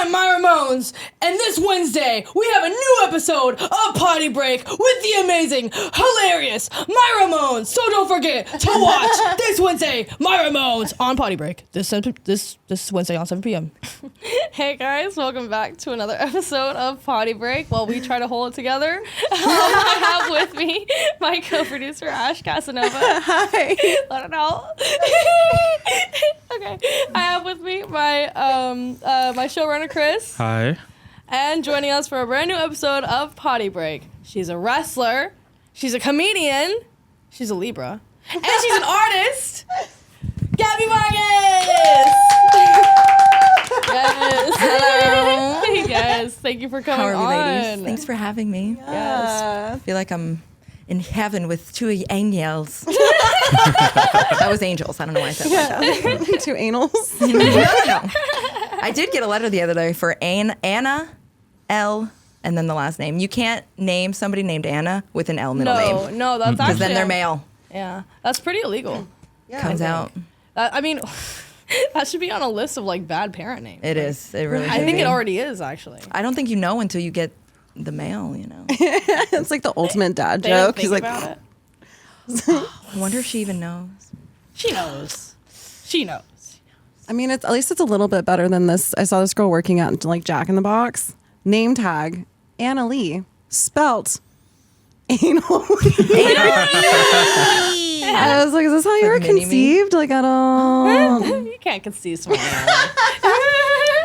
I'm Myra Moans, and this Wednesday we have a new episode of Poddy Break with the amazing, hilarious Myra Moans. So don't forget to watch this Wednesday, Myra Moans on Poddy Break. This Wednesday on 7 p.m. Hey guys, welcome back to another episode of Poddy Break. While we try to hold it together, I have with me my co-producer Ash Casanova. Hi. Let it out. Okay. I have with me my my showrunner Chris. Hi. And joining us for a brand new episode of Poddy Break. She's a wrestler. She's a comedian. She's a Libra. And she's an artist. Gabby Vargas! Yes. Hello. Yes. Thank you for coming How are we, on. ladies? Thanks for having me. Yes. I feel like I'm in heaven with two angels. That was angels. I don't know why I said that. Two anals. No. I did get a letter the other day for Anna L. and then the last name. You can't name somebody named Anna with an L middle name. No, that's actually... Because then they're male. Yeah. That's pretty illegal. Yeah, Comes out. I mean, that should be on a list of like bad parent names. It is. It really I should think be. it already is actually. I don't think you know until you get the mail, you know. It's like the ultimate dad They don't joke. think He's like, about it. I wonder if she even knows. She knows. She knows. I mean, at least it's a little bit better than this. I saw this girl working at like Jack in the Box. Name tag, Anna Lee, spelt anal. I was like, is this how you were Mini-me? conceived? Like, I don't. You can't conceive small.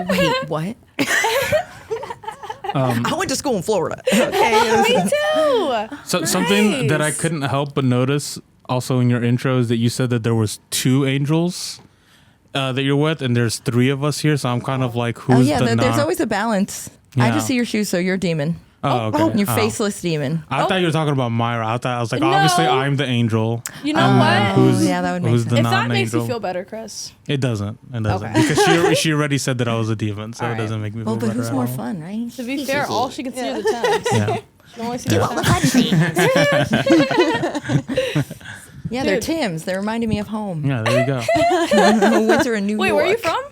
Wait, what? I went to school in Florida. Okay. Me too. So something that I couldn't help but notice also in your intro is that you said that there was two angels that you're with, and there's three of us here. So I'm kind of like, who's there's always a balance. I Yeah. just see your shoes, so you're a demon. Oh, okay. You're Oh. faceless demon. I thought you were talking about Myra. I was like, No. obviously I'm the angel. You know And then what? Who's, Yeah, that would make who's sense. the If that makes non-angel? you feel better, Chris. It doesn't. It doesn't. Okay. Because she already said that I was a demon, so All it right. doesn't make me Well, feel but better who's at more all. fun, right? To be fair, all she can see are the Thames. Yeah. She can only see the Thames. Yeah, they're Dude. Tims. They reminded me of home. Yeah, there you go. Winter in New Wait, York. where are you from?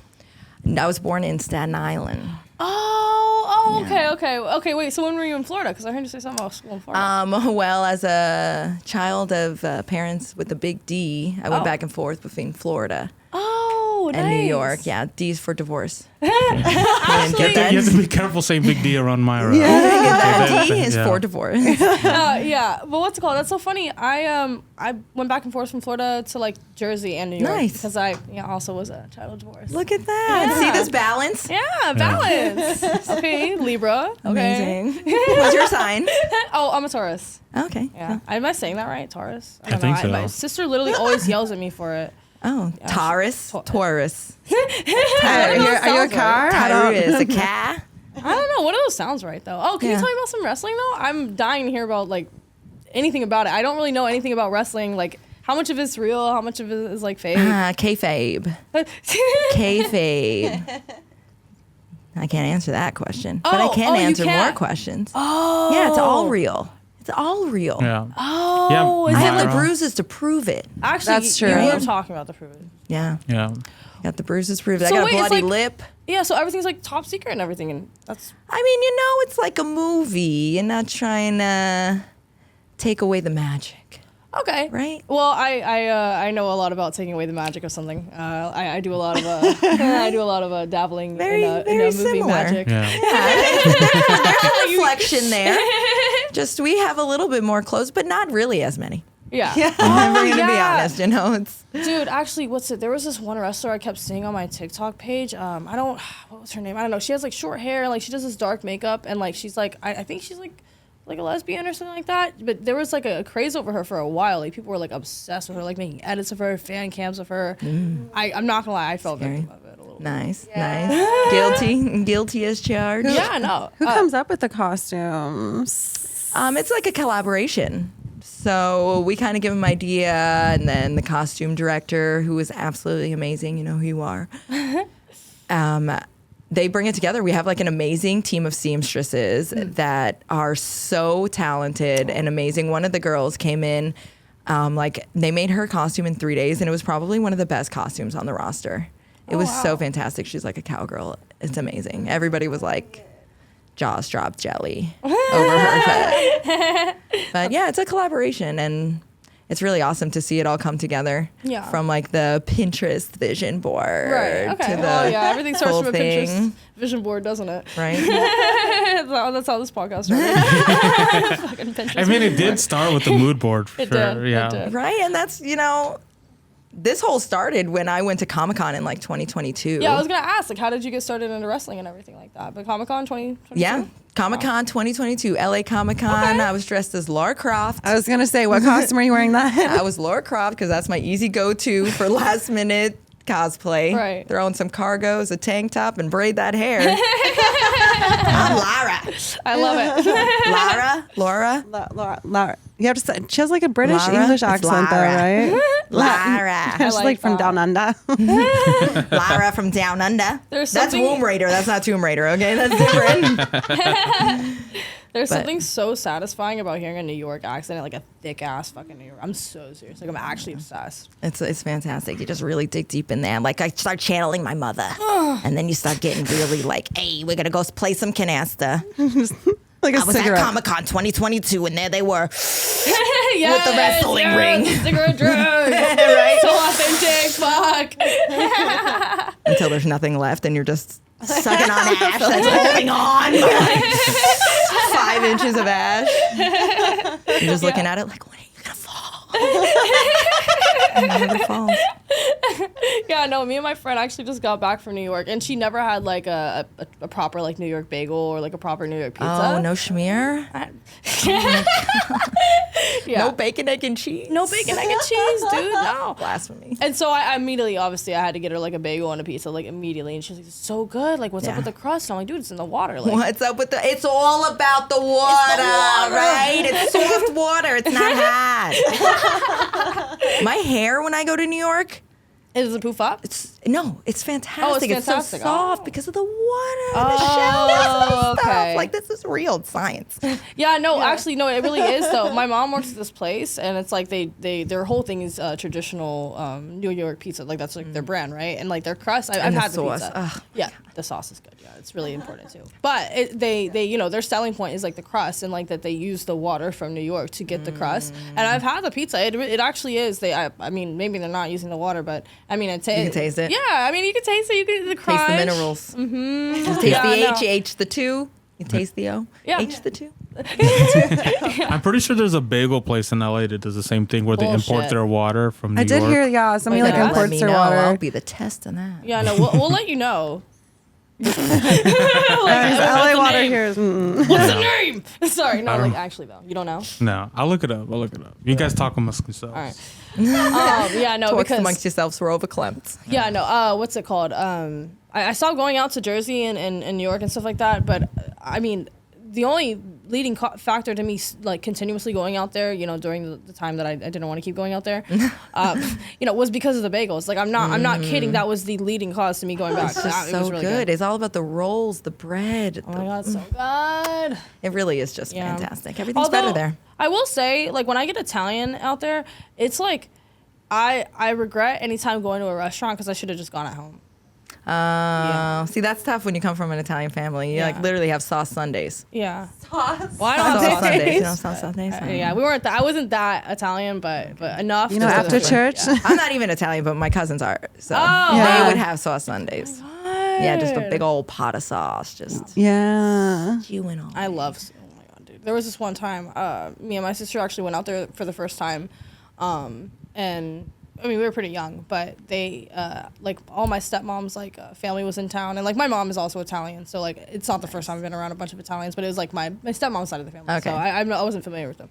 I was born in Staten Island. Oh, Yeah. okay. Wait, so when were you in Florida? Because I heard you say something about school in Florida. Well, as a child of parents with a big D, I went Oh. back and forth between Florida Oh, and New nice. York. Yeah, D's for divorce. Actually, Get You have to be careful saying big D around Myra. that D is Yeah. for divorce. yeah, but what's it called? That's so funny. I went back and forth from Florida to like Jersey and New York Nice. because I also was a child of divorce. Look at that. Yeah. See this balance? Yeah, balance. Okay, Libra. Okay. Amazing. What's your sign? Oh, I'm a Taurus. Okay. Yeah, am I saying that right? Taurus. I think so. My sister literally always yells at me for it. Oh, Taurus. Taurus. Are you a sounds car? Taurus. A cat. I don't know. One of those sounds right though. Oh, can you Yeah. tell me about some wrestling though? I'm dying to hear about like anything about it. I don't really know anything about wrestling. Like how much of it's real, how much of it is like fake. Kayfabe. Kayfabe. I can't answer that question, but I can you answer more can't. questions. Oh. Yeah, it's all real. It's all real. Yeah. Oh, Yeah, is I have the Myra. bruises to prove it. Actually, That's you true. were talking about the proven. Yeah, Yeah. got the bruises to prove it. So I got wait, a it's bloody like- lip. Yeah, so everything's like top secret and everything, and that's I mean, it's like a movie. You're not trying to take away the magic, okay. right? Well, I know a lot about taking away the magic of something. I do a lot of dabbling Very, in very movie similar. magic. Yeah. There's a reflection there. Just we have a little bit more clothes, but not really as many. Yeah. I'm going to be yeah. honest. It's Dude, actually, there was this one wrestler I kept seeing on my TikTok page. What was her name? I don't know. She has like short hair, and like she does this dark makeup, and like she's like, I think she's like a lesbian or something like that. But there was like a craze over her for a while. Like people were like obsessed with her, like making edits of her, fan cams of her. I'm not gonna lie, I felt Scary. victim of it a little bit. nice. Guilty as charged. Yeah, no. Who comes up with the costumes? It's like a collaboration. So we kind of give them idea, and then the costume director, who is absolutely amazing, you know who you are. They bring it together. We have like an amazing team of seamstresses that are so talented and amazing. One of the girls came in, they made her costume in 3 days, and it was probably one of the best costumes on the roster. It was so fantastic. She's like a cowgirl. it's amazing. Everybody was like, jaws dropped jelly over her head. But yeah, it's a collaboration, and it's really awesome to see it all come together. Yeah. From like the Pinterest vision board Right. Okay. to the Well, yeah, everything starts whole from a thing. Pinterest vision board, doesn't it? Right? That's how this podcast started. Fucking Pinterest. I mean, it vision did board. start with the mood board. For It sure. did, it Yeah. did. Right? And that's, this whole started when I went to Comic-Con in like 2022. Yeah, I was gonna ask, like, how did you get started into wrestling and everything like that? But Comic-Con 2022? Yeah. Comic-Con 2022, LA Comic-Con. Okay. I was dressed as Lara Croft. I was gonna say, what costume are you wearing that? I was Lara Croft because that's my easy go-to for last minute cosplay. Right. Throw on some cargos, a tank top, and braid that hair. I'm Lara. I love it. Laura. Laura. You have to say, she has like a British Lara? English It's accent though, Lara. right? Lara. She's like like from that. down under. Lara from Down Under. There's That's something- Womb Raider. That's not Tomb Raider, okay? That's different. There's But- something so satisfying about hearing a New York accent, like a thick ass fucking New York. I'm so serious. Like, I'm actually obsessed. It's fantastic. You just really dig deep in there. Like, I start channeling my mother. And then you start getting really like, hey, we're going to go play some canasta. Like a I was cigarette. at Comic-Con 2022, and there they were. Yes, the wrestling ring. Cigarette drug. Right? So authentic. Fuck. Until there's nothing left, and you're just sucking on ash that's holding on. By like 5 inches of ash. You're just looking at it like, when are you going to fall? And it never falls. Yeah, no, me and my friend actually just got back from New York, and she never had like a proper like New York bagel or like a proper New York pizza. Oh, no schmear? Yeah. No bacon, egg, and cheese? No bacon, egg, and cheese, dude. No. Blasphemy. And so I immediately, obviously, I had to get her like a bagel and a pizza, like immediately. And she's like, "It's so good. Like, what's up Yeah. with the crust?" And I'm like, "Dude, it's in the water." Like, What's up with the? It's all about the water, right? It's soft water. It's not hot. My hair when I go to New York, Does it poof up? it's fantastic. It's fantastic. so soft Oh. because of the water and the shells and the okay. stuff. Like, this is real science. Yeah, no, actually, no, it really is though. My mom works at this place, and it's like their whole thing is traditional New York pizza. Like that's like their brand, right? And like their crust, I've the had the sauce. pizza. Ugh. Yeah, the sauce is good. Yeah, it's really important too. But they their selling point is like the crust, and like that they use the water from New York to get the crust. And I've had the pizza. It actually is. I mean, maybe they're not using the water, but I mean, You can taste it. Yeah, I mean, you can taste it. You can the crunch. Taste the minerals. Mm-hmm. You taste Yeah, the I know. H, H the 2. You taste the O. Yeah. H the 2. I'm pretty sure there's a bagel place in LA that does the same thing where they import Bullshit. their water from New I did York. hear, yeah, somebody Like like that? Let imports me their know. I'll water. be the test on that. Yeah, no, we'll let you know. LA water name? here is. What's the name? Sorry, no, I don't- like actually though, you don't know. No, I'll look it up. You guys talk amongst yourselves. All right. Yeah, no, Talks because amongst yourselves. We're overclamped. yeah, no. What's it called? I saw going out to Jersey and New York and stuff like that, but I mean, the only leading factor to me like continuously going out there, during the time that I didn't want to keep going out there, was because of the bagels. Like I'm not kidding. That was the leading cause to me going back. It's just It so was really good. It's all about the rolls, the bread. Oh my god, so good. It really is just Yeah. fantastic. Everything's better there. I will say, like when I get Italian out there, it's like I regret any time going to a restaurant because I should have just gone at home. See, that's tough when you come from an Italian family. You Yeah. like literally have sauce Sundays. Yeah. Sauce. Well, I don't Sauce have Sundays. You know, sauce Sundays. Yeah, we weren't. I wasn't that Italian, but enough. You know, to- after church. Yeah. I'm not even Italian, but my cousins are. So Oh. they Yeah. would have sauce Sundays. Yeah, just a big old pot of sauce. Just Yeah. chewing on. I love. Oh my god, dude! There was this one time. Me and my sister actually went out there for the first time, and I mean we were pretty young, but they like all my stepmom's like family was in town, and like my mom is also Italian, so like it's not the first time I've been around a bunch of Italians, but it was like my stepmom's side of the family, Okay. so I wasn't familiar with them.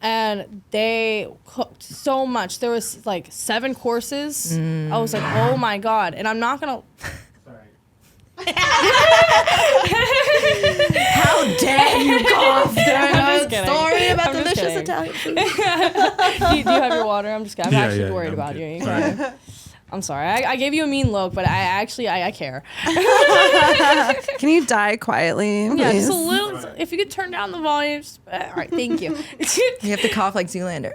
And they cooked so much. There was like 7 courses. I was like, oh my god! And I'm not gonna. How dare you cough during I'm just a kidding. story about I'm just delicious kidding. Italian food? do you have your water? I'm just kidding. I'm Yeah, actually yeah, worried I'm about good. you. Sorry. I'm sorry. I gave you a mean look, but I care. Can you die quietly? Yeah, Please? just a little. If you could turn down the volume. All right, thank you. You have to cough like Zoolander.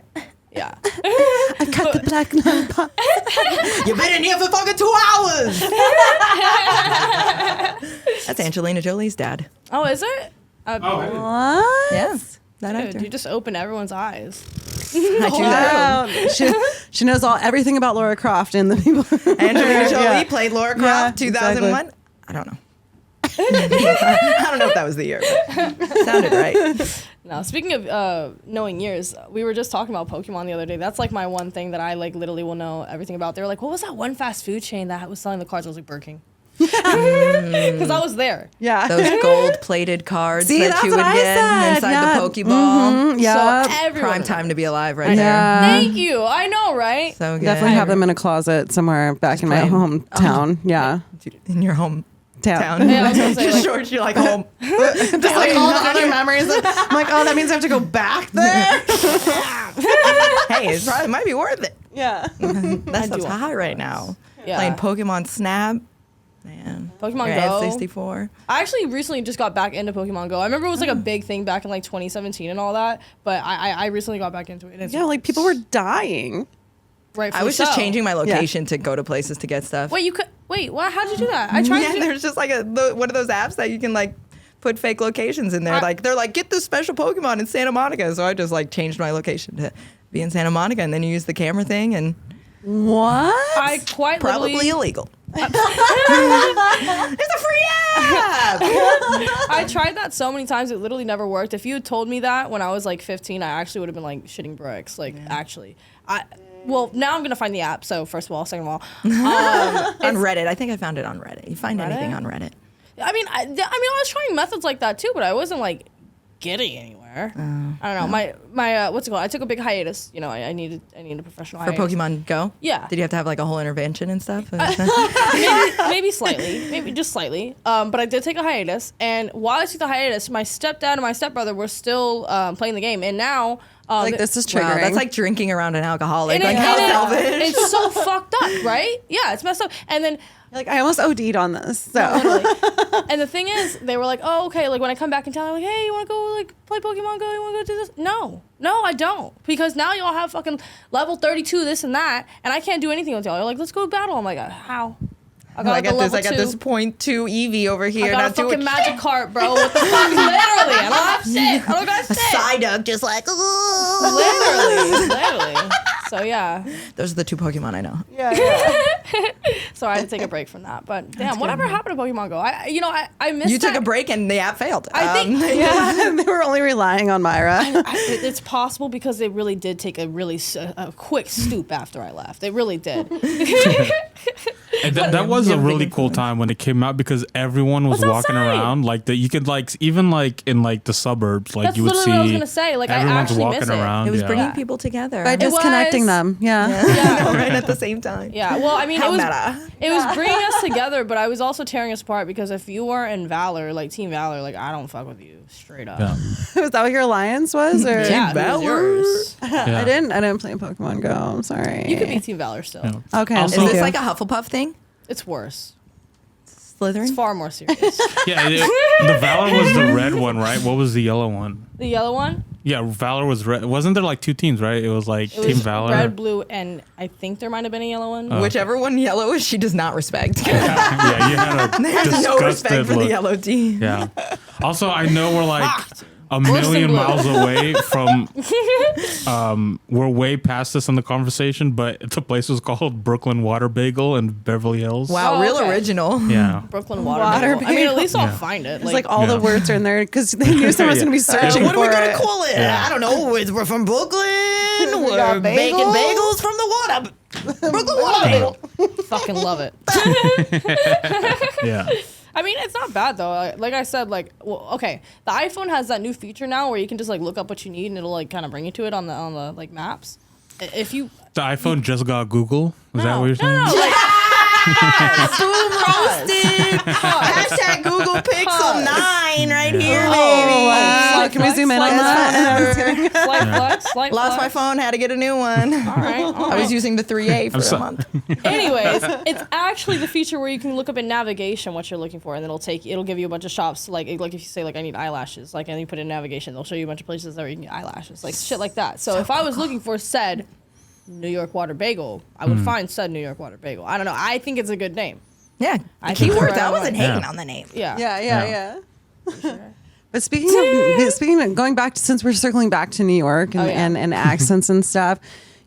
Yeah. I cut the black number. You've been in here for fucking 2 hours. That's Angelina Jolie's dad. Oh, is it? What? Yes, that Dude, actor. you just open everyone's eyes. I do that. Wow. She knows everything about Laura Croft and the people. Angelina Jolie Yeah. played Laura Yeah, Croft, 2001. exactly. I don't know. I don't know if that was the year, but it sounded right. No, speaking of knowing years, we were just talking about Pokemon the other day. That's like my one thing that I like literally will know everything about. They were like, what was that one fast food chain that was selling the cards? I was like, Burger King. Because I was there. Yeah. Those gold-plated cards See, that that's you what would I get said, inside yeah. the Pokeball. Yeah. So everyone. Prime time to be alive right Yeah. Thank you. I know, right? there. So good. Definitely have them in a closet somewhere back in my plain. hometown. Yeah. in your home Town. town. Yeah, I was gonna say, like- George, you're like home. Just like all the other memories. I'm like, oh, that means I have to go back there. Hey, it might be worth it. Yeah. That stuff's want high right now. Yeah. Playing Pokemon Snap. Man. Pokemon You're Go. at 64. I actually recently just got back into Pokemon Go. I remember it was like a big thing back in like 2017 and all that, but I recently got back into it. And it's Yeah, like people were dying. rightfully I was just so. changing my location to go to places to get stuff. Wait, you could wait. What? How'd you do that? I tried. Yeah, to do, there's just like one of those apps that you can like put fake locations in there. They're like, get this special Pokemon in Santa Monica. So I just like changed my location to be in Santa Monica, and then you use the camera thing, and What? I quite probably literally. illegal. It's a free app. I tried that so many times. It literally never worked. If you had told me that when I was like 15, I actually would have been like shitting bricks. Like actually, well, now I'm gonna find the app. So first of all, second of all, On Reddit, I think I found it on Reddit. You find anything on Reddit? I mean, I was trying methods like that too, but I wasn't like getting anywhere. I don't know. My what's it called? I took a big hiatus. You know, I needed a professional For hiatus. Pokemon Go? Yeah. Did you have to have like a whole intervention and stuff? maybe slightly, maybe just slightly. But I did take a hiatus, and while I took the hiatus, my stepdad and my stepbrother were still playing the game, and now Like this is triggering. Wow, that's like drinking around an alcoholic. and Like how selfish. it's so fucked up, right? Yeah, it's messed up. And then like I almost OD'd on this. So literally. And the thing is, they were like, "Oh, okay." Like when I come back in town, they're like, "Hey, you want to go like play Pokemon Go? You want to go do this?" No, I don't, because now y'all have fucking level 32, this and that, and I can't do anything with y'all. You're like, "Let's go battle." I'm like, "How?" I got, I like, a got level this 2. 0.2 EV over here. I got a not doing fucking magic cart, bro. What the fuck? Literally, I don't have shit. I don't got shit. Psyduck just like, ooh. Literally. So yeah. Those are the 2 Pokemon I know. So I had to take a break from that. But damn, whatever happened to Pokemon Go? I missed. You took that. a break and the app failed. I think yeah, they were only relying on Myra. it's possible because they really did take a quick stoop after I left. They really did. And that was a really cool time when it came out, because everyone was That's walking outside. around like you could like even like in like the suburbs, like That's you would literally see what I was gonna say. Like, I everyone's actually walking miss it. around. it was yeah. bringing people together. By disconnecting was- them. Yeah. Yeah. right at the same time. Yeah, well, I mean, How it was meta. it was bringing us together, but I was also tearing us apart, because if you were in Valor, like Team Valor, like I don't fuck with you straight up. Yeah. Was that what your alliance was? Or Yeah, Valor. who's yours? Yeah. I didn't play Pokemon Go. I'm sorry. You could be Team Valor still. Yeah. Okay. Also- Is thank this you. like a Hufflepuff thing? It's worse. It's Slytherin? far more serious. Yeah, the Valor was the red one, right? What was the yellow one? The yellow one, Yeah, Valor was red. Wasn't there like 2 teams, right? It was like it Team was Valor. red, blue, and I think there might have been a yellow one. Oh. Whichever one yellow is, she does not respect. Yeah, you had a There's disgusted no respect for look. the yellow team. Yeah. Also, I know we're like a than million blue. miles away from. We're way past this in the conversation, but the place was called Brooklyn Water Bagel in Beverly Hills. Wow, Oh, real okay. original. Yeah. Brooklyn Water Water Bagel. I mean, at Bagel. least I'll Yeah. find it. It's like all Yeah. the words are in there because they knew someone was Yeah. going to be searching What are we for gonna it. call it? Yeah. I don't know. We're from Brooklyn. We're got baking bagels. bagels from the water. Brooklyn water bagel. fucking love it. Yeah. I mean, it's not bad though. Like I said, like, well, okay, the iPhone has that new feature now where you can just like look up what you need and it'll like kind of bring you to it on the like maps. If you The iPhone just got Google. Is that what you're saying? No, like, Boom roasted. Hashtag Google Pixel 9. line right here, Oh, baby. wow. Slight Can we flex, zoom in on slight that? flex. Slight flex, slight Lost my flex. phone, had to get a new one. All right. I was using the 3A for a month. Anyways, it's actually the feature where you can look up in navigation what you're looking for, and then it'll give you a bunch of shops. Like if you say like I need eyelashes, like and you put in navigation, they'll show you a bunch of places where you can get eyelashes, like shit like that. So if I was looking for said New York water bagel, I would find said New York water bagel. I don't know. I think it's a good name. Yeah, I the think keywords. we're I right wasn't on. hating Yeah. on the name. Yeah. But speaking of going back to, since we're circling back to New York and, Oh, yeah. and accents and stuff,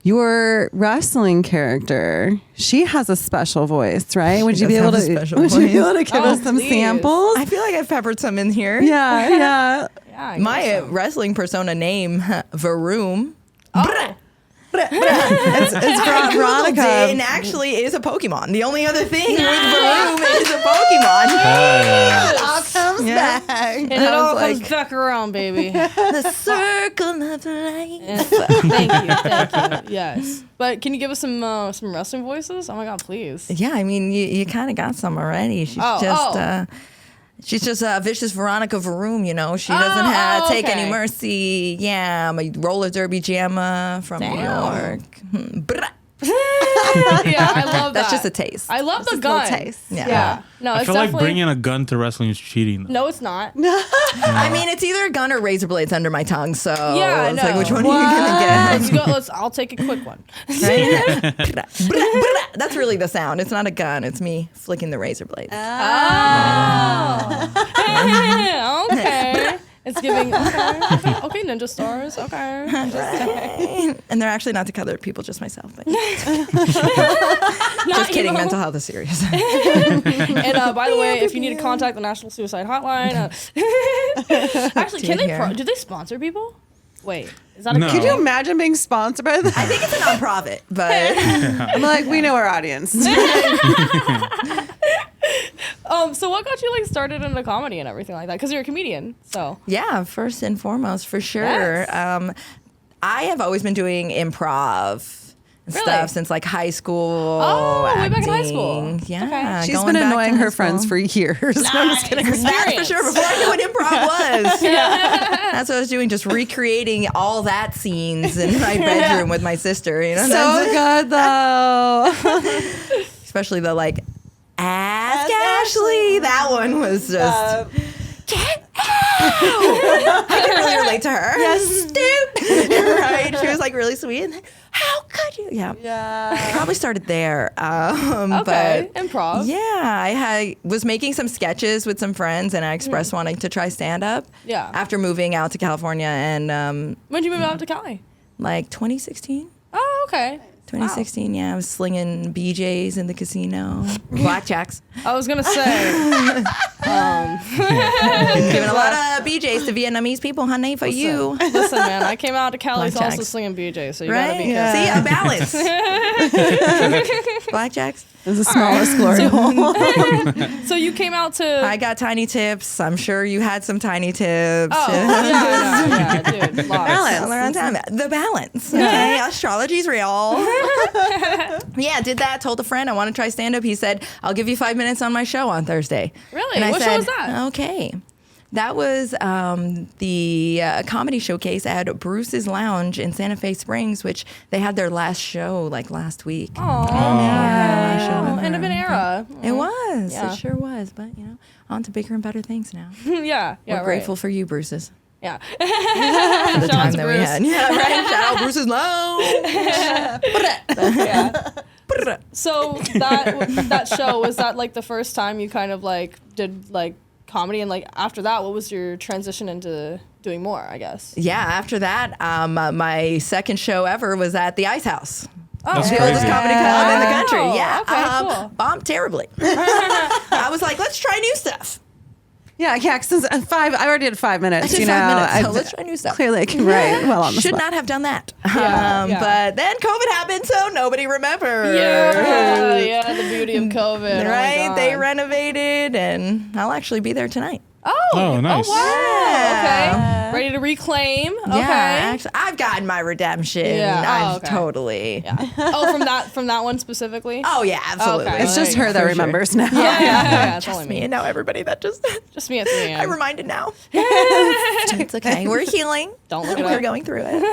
your wrestling character, she has a special voice, right? Would you be does able have to a special would you be able to give Oh, us some please. samples? I feel like I've peppered some in here. Yeah, yeah. Yeah. I My guess so. wrestling persona name, Varoom. Oh. It's Veronica. And actually is a Pokemon. The only other thing with Varoom is a Pokemon. All comes back. And it I all was comes like- back around, baby. The circle of life. Yeah. Thank you. Yes. But can you give us some wrestling voices? Oh my God, please. Yeah, I mean, you kind of got some already. She's just vicious Veronica Varoom, you know. She doesn't take any okay. mercy. Yeah, I'm a roller derby jammer from New York. Brah. Yeah, I love that. That's just a taste. I love the Just a little gun. taste. Yeah. No, I it's feel like definitely. bringing a gun to wrestling is cheating. Though. No, it's not. I mean, it's either a gun or razor blades under my tongue. So Yeah, I it's like, know. which one are you gonna Let's go. I'll take a quick one. get? Right? Brah, brah, brah. That's really the sound. It's not a gun. It's me flicking the razor blades. Oh. Okay. It's giving. Okay, Ninja Stars. Okay. Right. And they're actually not to other people, just myself. But Not just kidding. you. Mental health is serious. And by the way, if you need to contact the National Suicide Hotline, actually, can Here. do they sponsor people? Wait, is that a No. Could you imagine being sponsored by that? I think it's a nonprofit, but I'm like, we know our audience. So what got you like started into comedy and everything like that? Because you're a comedian, so. yeah, first and foremost, for sure. Yes. I have always been doing improv and Really? stuff since like high school. Oh, way back in high school. acting. Yeah, Okay. She's going been back to annoying high her friends school. for years. No, I'm just kidding. That's for sure. Before I knew what improv was, that's what I was doing, just recreating all that scenes in my bedroom with my sister. You know, So good though. especially the like, ask Ashley. That one was just. Get out! I can really relate to her. Yes, stupid. Right? She was like really sweet. And then, how could you? Yeah. Probably started there. Okay, But improv. yeah, I was making some sketches with some friends, and I expressed wanting to try stand up. Yeah. After moving out to California, and When did you move out to Cali? like 2016. Oh, okay. 2016, yeah, I was slinging BJs in the casino, blackjacks, I was gonna say. giving a lot of BJs to Vietnamese people, honey, for you. Listen, man, I came out to Cali also Blackjacks. slinging BJ, so you Right? gotta be careful. See, a balance. Blackjacks. It's the smallest glory hole. So you came out to. I got tiny tips. I'm sure you had some tiny tips. Oh, yeah, dude. Lots. Balance. All around time. The balance. Okay. Astrology's real. Yeah, did that. Told a friend I want to try stand up. He said, I'll give you 5 minutes on my show on Thursday. Really? And I What show said, was that? Okay. That was the comedy showcase at Bruce's Lounge in Santa Fe Springs, which they had their last show like last week. Oh, last show ever. end of an era. It was. Yeah. It sure was. But, you know, on to bigger and better things now. Yeah, We're right. grateful for you, Bruce's. Yeah. For the Shout out time to that we Bruce. had. Yeah, right. Shout out Bruce's Lounge. Yeah. So that show, was that like the first time you kind of like did like comedy, and like after that, what was your transition into doing more, I guess? Yeah, after that, my second show ever was at the Ice House. Oh, The oldest comedy club in the country. Oh, Yeah. okay, cool. Bombed terribly. I was like, let's try new stuff. Yeah, since I already did 5 minutes. I did you 5 know, minutes, so I- let's try new stuff. Clearly, I can write well on the Should spot. not have done that. Yeah, yeah. But then COVID happened, so nobody remembered. Yeah, the beauty of COVID. Oh my Right? They God. renovated, and I'll actually be there tonight. Oh, Oh, nice. Oh, wow. okay. Ready to reclaim. Okay. Yeah, actually, I've gotten my redemption. Yeah. I've Okay. totally. Yeah. Oh, from that one specifically. Oh yeah, absolutely. Okay. It's just There her that For sure. remembers now. Yeah. It's Just only me me. and now everybody that just. Just me at 3 a.m. I'm reminded now. It's okay. We're healing. Don't look it We're up. going through it.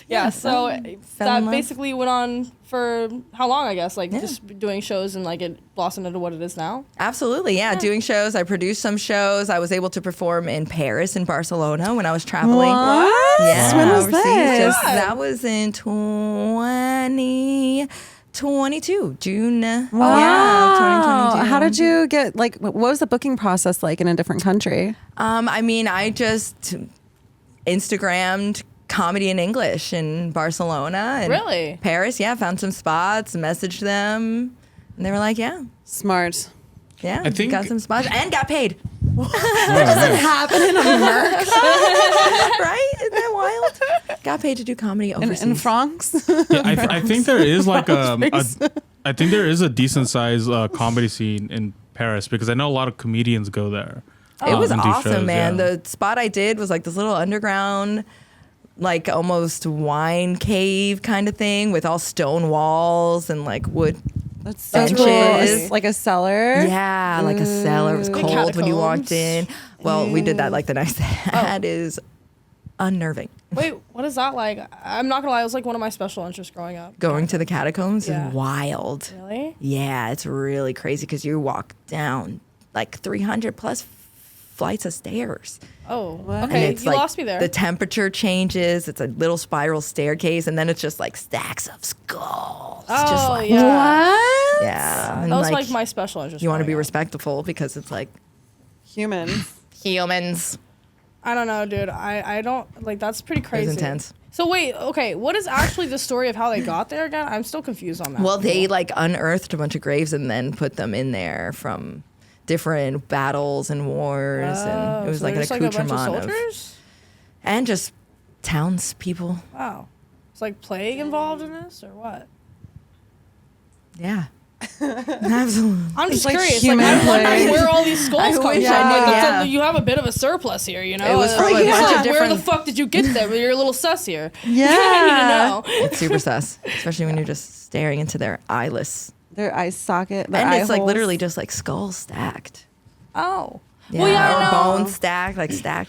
Yeah, so Fell in that love. basically went on for how long, I guess? Like, just doing shows and, like, it blossomed into what it is now? Absolutely, yeah. Doing shows. I produced some shows. I was able to perform in Paris and Barcelona when I was traveling. What? Yeah, When was overseas. this? That was in 2022, June. Wow. Yeah, 2022. How did you get, like, what was the booking process like in a different country? I mean, I just Instagrammed comedy in English in Barcelona and Really? Paris. Yeah, found some spots, messaged them, and they were like, "Yeah, Smart. yeah, I think- got some spots and got paid." Oh, nice. Happen in America. Right? Isn't that wild? Got paid to do comedy overseas. in France? Yeah, I think there is like I think there is a decent sized comedy scene in Paris because I know a lot of comedians go there. It was and do awesome, shows, man. yeah. The spot I did was like this little underground, like almost wine cave kind of thing with all stone walls and like wood. That's so Benches. cool. Like a cellar? Yeah, like a cellar. It was The cold when you walked Catacombs? in. Well, we did that like the night. That is unnerving. Wait, what is that like? I'm not gonna lie, it was like one of my special interests growing up. Going to the catacombs Yeah. is wild. Really? Yeah, it's really crazy because you walk down like 300 plus flights of stairs. Oh, And okay. it's You like lost me there. the temperature changes. It's a little spiral staircase, and then it's just like stacks of skulls. Oh, just like, yeah. What? yeah. And That was like my special interest. you want to be growing up. respectful because it's like Humans. humans. I don't know, dude. I don't like that's pretty It crazy. was intense. So wait, okay, what is actually the story of how they got there again? I'm still confused on that. Well, they like unearthed a bunch of graves and then put them in there from different battles and wars, and it was so like they're an just, like, a bunch of accoutrement soldiers? and just townspeople. Wow. It's like plague involved in this or what? Yeah, absolutely. I'm just like curious. human I'm wondering plague. where all these skulls I come wish from. I knew, Like, yeah. you have a bit of a surplus here, you know? It was from Like, a bunch of Where the different- fuck did you get there? You're a little sus here. Yeah. I need to know. It's super sus, especially when you're just staring into their eyeless. Their eye socket. Their And eye it's like holes. literally just like skulls stacked. Oh. Yeah, Well, yeah, I or know. bones stacked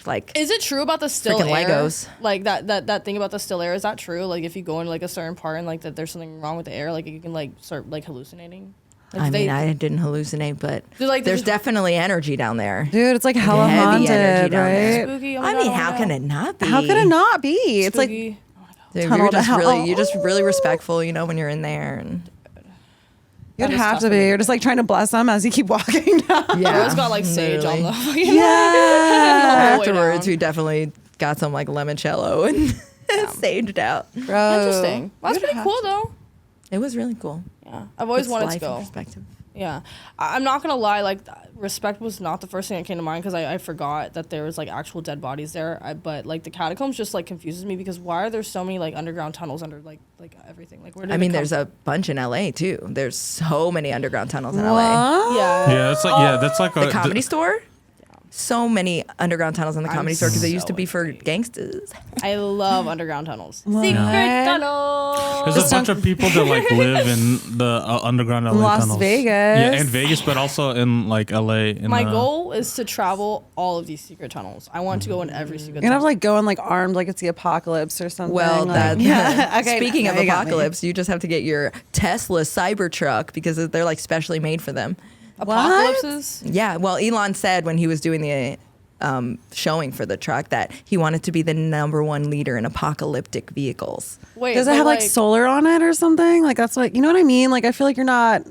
like. Is it true about the still Freaking air? Legos. Like that thing about the still air, is that true? Like if you go into like a certain part and like that there's something wrong with the air, like you can like start like hallucinating? Like, I do mean, they- I didn't hallucinate, but Do, like, there's the- definitely energy down there. Dude, it's like hella Heavy energy haunted, down there. right? Spooky. Oh my I God, mean, oh my how God. can it not be? How could it not be? It's like Spooky. Oh my God. Dude, tunnel to hell. you're just really respectful, you know, when you're in there. And you'd That is have tough to to be. do. You're just like trying to bless them as you keep walking down. yeah, Bro's got like sage on the literally. fucking Yeah. all the way Afterwards, down. we definitely got some like limoncello and saged out. Bro. Interesting. Well, that's You'd pretty have cool though. It was really cool. Yeah, I've always Puts wanted life to in go. perspective. Yeah, I'm not gonna lie. Like, respect was not the first thing that came to mind because I forgot that there was like actual dead bodies there. But like the catacombs just like confuses me because why are there so many like underground tunnels under like everything? Like where did I it mean, come there's from? a bunch in LA too. There's so many underground tunnels in LA. What? yeah. That's like The Comedy Store. So many underground tunnels in the Comedy Store because they used so to be for intrigued. gangsters. I love underground tunnels. What? Secret There's tunnels. a bunch of people that like live in the underground LA Las tunnels. Vegas. Yeah, in Vegas, but also in like LA. In, My goal is to travel all of these secret tunnels. I want to go in every single You're gonna have tunnel. like going like armed like it's the apocalypse or something. Well, like, that yeah. Okay. Speaking of now you got me. apocalypse, you just have to get your Tesla Cybertruck because they're like specially made for them. Apocalypses. Yeah, well, Elon said when he was doing the showing for the truck that he wanted to be the #1 leader in apocalyptic vehicles. Wait, Does it but, have like solar on it or something? Like that's what you know what I mean? Like I feel like you're not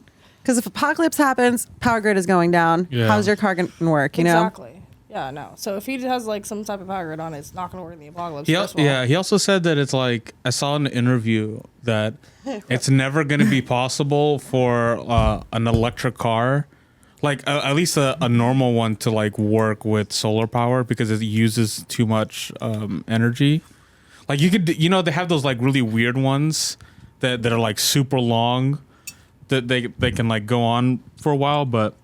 because if apocalypse happens, power grid is going down. Yeah. How's your car gonna work? You know? Exactly. Yeah, no. So if he has like some type of power grid on it, it's not going to work in the apocalypse. He, first of all. yeah, he also said that it's like I saw in an interview that it's never going to be possible for an electric car, like at least a normal one, to like work with solar power because it uses too much energy. Like you could, you know, they have those like really weird ones that are like super long, that they can like go on for a while, but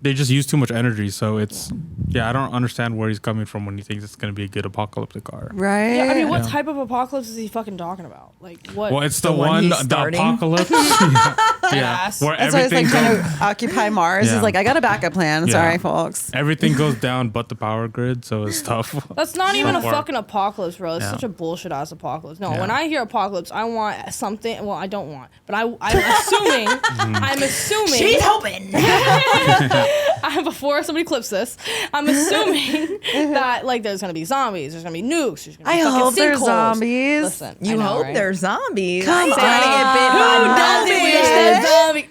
they just use too much energy, so it's Yeah, I don't understand where he's coming from when he thinks it's going to be a good apocalyptic car. Right? Yeah, I mean, what Yeah. type of apocalypse is he fucking talking about? Like, what? Well, it's the one one, he's the starting? apocalypse. yeah. Yes. Where That's why it's everything like trying goes, to occupy Mars. Yeah. He's like, I got a backup plan. Yeah. Sorry, folks. everything goes down but the power grid, so it's tough. That's not even a Stuff work. fucking apocalypse, bro. It's Yeah. such a bullshit ass apocalypse. No, Yeah. when I hear apocalypse, I want something. Well, I don't want, but I'm assuming. I'm assuming. She's hoping. Before somebody clips this, I'm assuming that like there's gonna be zombies, there's gonna be nukes, there's gonna be I fucking hope there's sinkholes. zombies. Listen, You I know, hope right? they're zombies. Come I trying to get bit Who by doesn't wish zombies.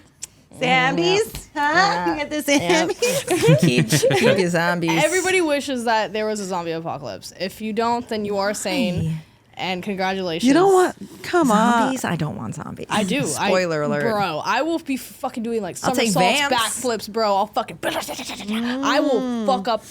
that zombie? Zombies? Huh? You get the zombies? keep your zombies. Everybody wishes that there was a zombie apocalypse. If you don't, then you are sane. And congratulations. You don't want. Come zombies. on. I don't want zombies. I do. Spoiler alert. Bro, I will be fucking doing like I'll take somersaults, vamps. backflips, bro. I'll fucking. I will fuck up.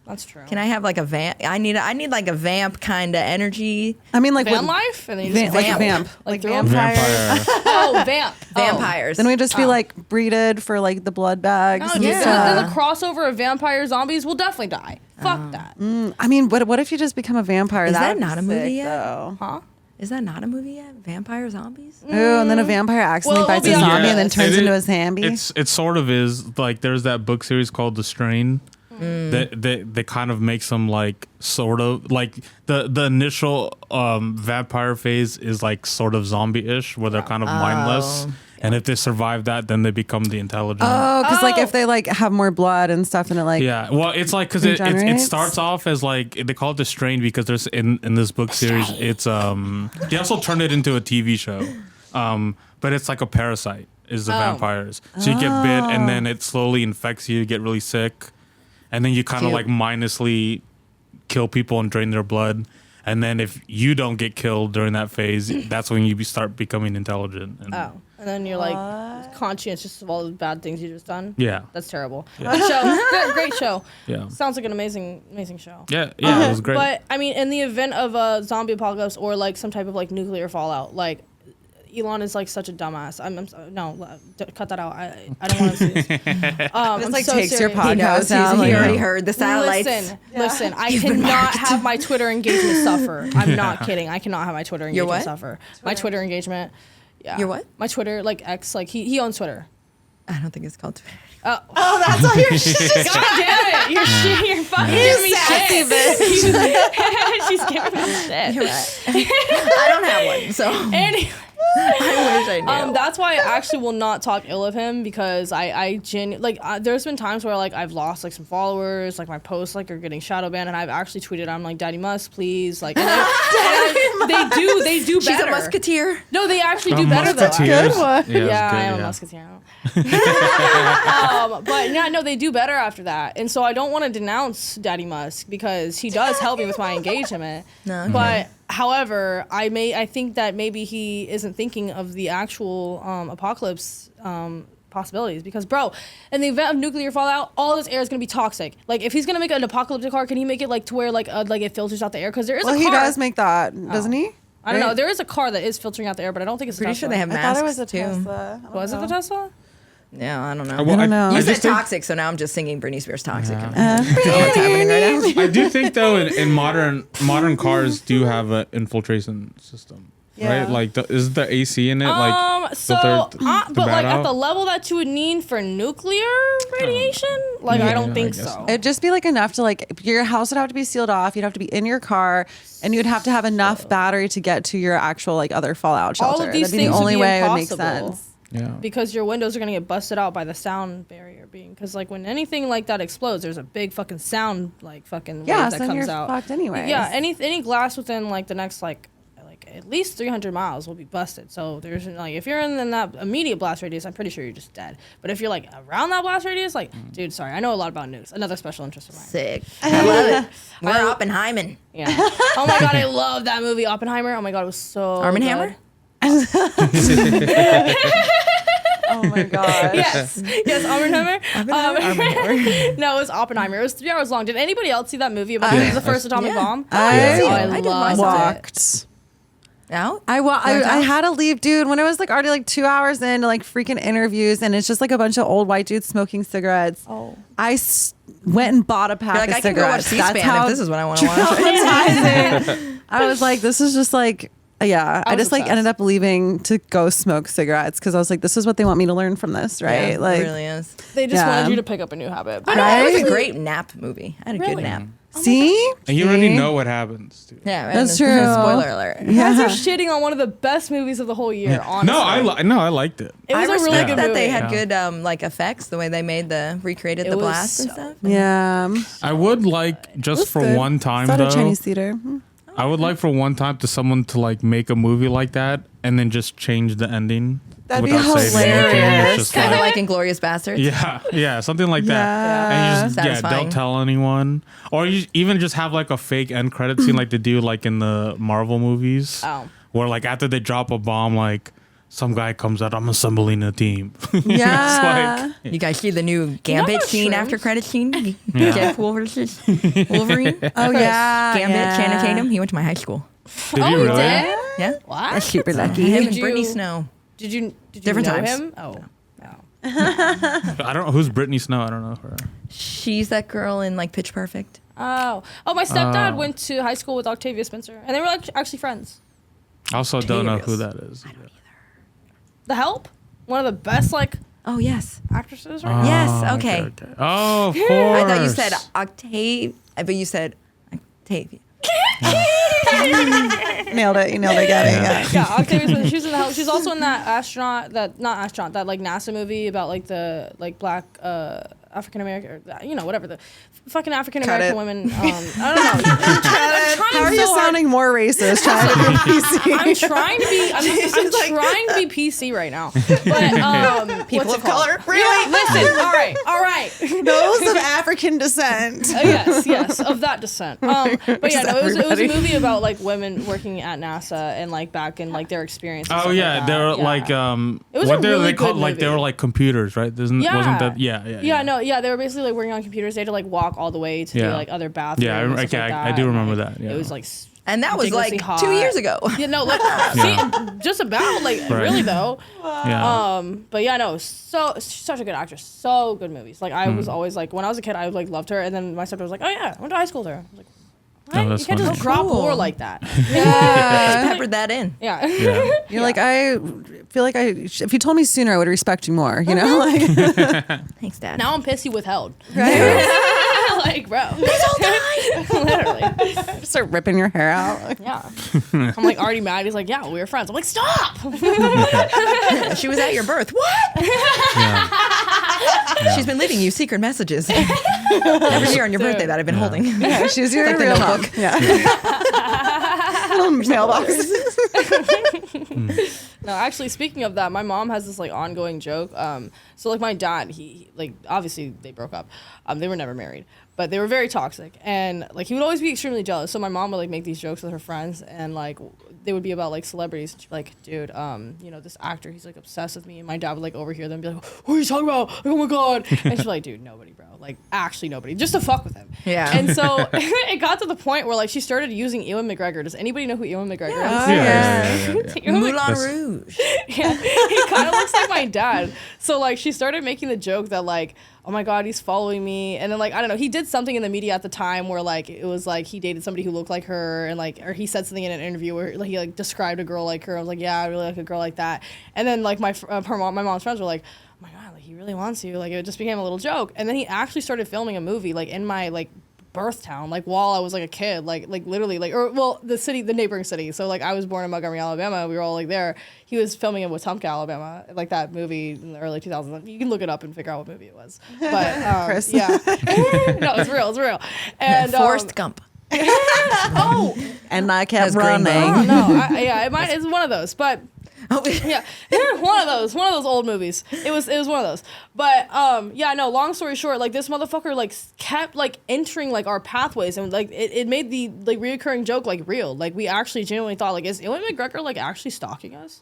That's true. Can I have like a vamp? I need like a vamp kind of energy. I mean, like Van with life? And then you just like vamp. vamp. Like Like vampire. vampires. Vampire. Oh, vamp. Vampires. Then we just be like breeded for like the blood bags. Oh, and dude, Yeah. then the crossover of vampire zombies will definitely die. Fuck that. I mean, what if you just become a vampire? Is that would be not a movie sick, yet? Though. Huh? Is that not a movie yet? Vampire zombies? Ooh, and then a vampire accidentally Well, bites it'll a be on zombie your and then list. turns It into a is- zombie. It sort of is like there's that book series called The Strain. That kind of makes them like sort of like the initial vampire phase is like sort of zombie-ish where they're kind of mindless, and if they survive that, then they become the intelligent. Oh, because like if they like have more blood and stuff, and it like Yeah, well, it's like because it regenerates? starts off as like they call it the strain because there's in this book series it's they also turned it into a TV show, but it's like a parasite is the vampires. So you get bit and then it slowly infects you, get really sick, and then you kind of Cute. like mindlessly kill people and drain their blood. And then if you don't get killed during that phase, that's when you start becoming intelligent. And Oh. And then you're like conscientious of all the bad things you just done. Yeah. That's terrible. Good show. Great show. Yeah. Sounds like an amazing show. Yeah, it was great. But I mean, in the event of a zombie apocalypse or like some type of like nuclear fallout, like Elon is like such a dumbass. Cut that out. I don't want to see this. Just I'm like so takes your serious. He knows. podcast down. He Like, already heard the satellites. Listen. I cannot have my Twitter engagement suffer. I'm not kidding. I cannot have my Twitter Your engagement what? suffer. My Twitter engagement. Yeah. Your what? My Twitter, like X, like he owns Twitter. I don't think it's called Twitter. Oh, that's all your shit. God damn it! You're fucking giving me sassy shit. She's giving me shit. You're right. I don't have one, so Anyway, I wish I knew. that's why I actually will not talk ill of him because there's been times where like I've lost like some followers, like my posts like are getting shadow banned, and I've actually tweeted, I'm like, Daddy Musk, please, like, and they do better. She's a musketeer. No, they actually do better though. Musketeers. Good one. Yeah, it was Yeah, good, I am a yeah. musketeer. But yeah, no, they do better after that, and so I don't want to denounce Daddy Musk because he does help me with my engagement. No, okay. But however, I think that maybe he isn't thinking of the actual apocalypse possibilities because, bro, in the event of nuclear fallout, all this air is gonna be toxic. Like, if he's gonna make an apocalyptic car, can he make it like to where like it filters out the air? Because there is Well, a he car. does make that, doesn't he? I don't know. Right? There is a car that is filtering out the air, but I don't think it's a Pretty sure Tesla. they have I masks thought it was a too. Tesla. Was it the Tesla? Yeah, I don't know. Well, I don't know. You I said just think- toxic, so now I'm just singing Britney Spears "Toxic." Yeah. And that's what's happening right now. I do think though in modern cars do have an infiltration system, Yeah. right? Like is the AC in it like filtered but bad like at out? the level that you would need for nuclear radiation, like I Yeah, don't I think guess so. It'd just be like enough to like your house would have to be sealed off. You'd have to be in your car, and you'd have to have enough battery to get to your actual like other fallout shelter. All of these That'd be things the only would be way it would make impossible sense. Yeah. because your windows are gonna get busted out by the sound barrier being. Because like when anything like that explodes, there's a big fucking sound like fucking Yeah, wave so that then comes you're out. fucked anyways. Yeah, any glass within like the next like at least 300 miles will be busted. So there's like if you're in that immediate blast radius, I'm pretty sure you're just dead. But if you're like around that blast radius, like dude, sorry, I know a lot about nukes. Another special interest of mine. Sick. I love it. We're Oppenheimer. Yeah. Oh my god, I love that movie Oppenheimer. Oh my god, it was so Arm and good. Hammer? Oh my god. Yes, Oppenheimer. Oppenheimer. No, it was Oppenheimer. It was 3 hours long. Did anybody else see that movie about Yeah. the first atomic Yeah. bomb? I did loved watch it. it. Out? I had to leave, dude, when it was like already like 2 hours into like freaking interviews, and it's just like a bunch of old white dudes smoking cigarettes. Oh. went and bought a pack You're like, of I can go watch cigarettes. C-SPAN That's how if this is what I want to watch. traumatizing. I was like, this is just like, yeah. I was just like obsessed. ended up leaving to go smoke cigarettes because I was like, this is what they want me to learn from this, right? Yeah, like, it really is. They just Yeah. wanted you to pick up a new habit. But Right? It was a great nap movie. I had a good Really? nap. see, And you already know what happens, dude. Yeah, That's and true. Spoiler alert. you guys are shitting on one of the best movies of the whole year, honestly. No, I liked it. It was I a really respect good that movie. they had good like effects, the way they made recreated It the was blast and so stuff. yeah. I would like just That's for good. one time It's not though. a Chinese theater. I would like for one time to someone to like make a movie like that and then just change the ending. That'd be without saying anything. hilarious. It's just Kind of like, like Inglorious Bastards. yeah, something like that. Yeah. And you just Satisfying. don't tell anyone, or you even just have like a fake end credit scene like they do like in the Marvel movies, Oh. where like after they drop a bomb, like some guy comes out, I'm assembling a team. Yeah. It's like, You guys see the new Gambit about scene shrooms? after credit scene? Yeah. Deadpool versus Wolverine. Oh yeah. Gambit, yeah. Channing Tatum. He went to my high school. did Oh, you he really? did? Yeah, What? that's super lucky. Did Him and you- Brittany Snow. Did you Different know times. him? Oh. No. I don't know who's Brittany Snow. I don't know her. She's that girl in like Pitch Perfect. Oh. Oh, my stepdad Oh. went to high school with Octavia Spencer, and they were actually friends. I also don't know who Octavius. that is. The Help? One of the best, like, Oh yes. actresses right now. Yes, Oh, okay. Oh, of course. I thought you said Octave, but you said Octavia. Nailed it. You nailed it, Gabby. Yeah. Yeah, Octavia Spencer. She was in The Help. She's also in that that like NASA movie about like the like black African American, or whatever the fucking African American it. women. I don't know. I'm trying How are you so hard. sounding more racist? Trying to be PC. I'm trying to be. I'm trying to be PC right now. But People of color. Really? Listen. All right. Those of African descent. Yes, of that descent. But yeah, no, it was a everybody. movie about like women working at NASA and like back in like their experience. and Oh stuff yeah, like they that. were Yeah. like It was what a they really called good like they movie. were like computers, right? Wasn't that Yeah, they were basically like working on computers. They had to like walk all the way to do Yeah. like other bathrooms. Yeah, and stuff like I do that, remember and, that, yeah. It was like And that was like ridiculously 2 hot. years ago. Yeah, no, like see, just about like Right. really though. Yeah. But yeah, no, so she's such a good actress. So good movies. Like I was always like when I was a kid, I like loved her, and then my stepdad was like, oh yeah, I went to high school with her. I was like, what? that's You can't funny. just drop Cool. lore like that. Peppered that in. Yeah. Yeah. You're like, I feel like if you told me sooner, I would respect you more. You know, like Thanks, Dad. Now I'm pissed you withheld. Like, bro. This whole time. Literally. start ripping your hair out. Yeah. I'm like already mad. He's like, yeah, we were friends. I'm like, stop. She was at your birth. What? She's been leaving you secret messages every year on your birthday that I've been holding. Yeah, she's your Like the real mom. Notebook. Yeah. Little mailbox. No, actually, speaking of that, my mom has this like ongoing joke. So like my dad, he like obviously they broke up. They were never married, but they were very toxic, and like he would always be extremely jealous. So my mom would like make these jokes with her friends, and like they would be about like celebrities. She'd be like, dude, this actor, he's like obsessed with me, and my dad would like overhear them and be like, what are you talking about? Like, oh my god! And she's like, dude, nobody, bro. Like actually nobody, just to fuck with him. Yeah. And so it got to the point where like she started using Ewan McGregor. Does anybody know who Ewan McGregor is? Ewan Moulin Mc- Rouge. Yeah, he kind of looks like my dad. So like she started making the joke that like, oh my god, he's following me, and then like I don't know, he did something in the media at the time where like it was like he dated somebody who looked like her, and like or he said something in an interview where like, he like described a girl like her. I was like, yeah, I really like a girl like that. And then like my mom's friends were like, oh my god, like he really wants you. Like it just became a little joke. And then he actually started filming a movie like in my like birth town, like while I was like a kid, like literally like the neighboring city. So like I was born in Montgomery, Alabama. We were all like there. He was filming in Wetumpka, Alabama, like that movie in the early 2000s. You can look it up and figure out what movie it was. But Chris. yeah, no, it's real. It's real. And Forrest Gump. oh And I kept That's Green Book. running. no, it's one of those, but. Oh, Yeah, one of those old movies. It was one of those. But yeah, no. Long story short, like this motherfucker like kept like entering like our pathways, and like it made the like reoccurring joke like real. Like we actually genuinely thought like, is Ewan McGregor like actually stalking us?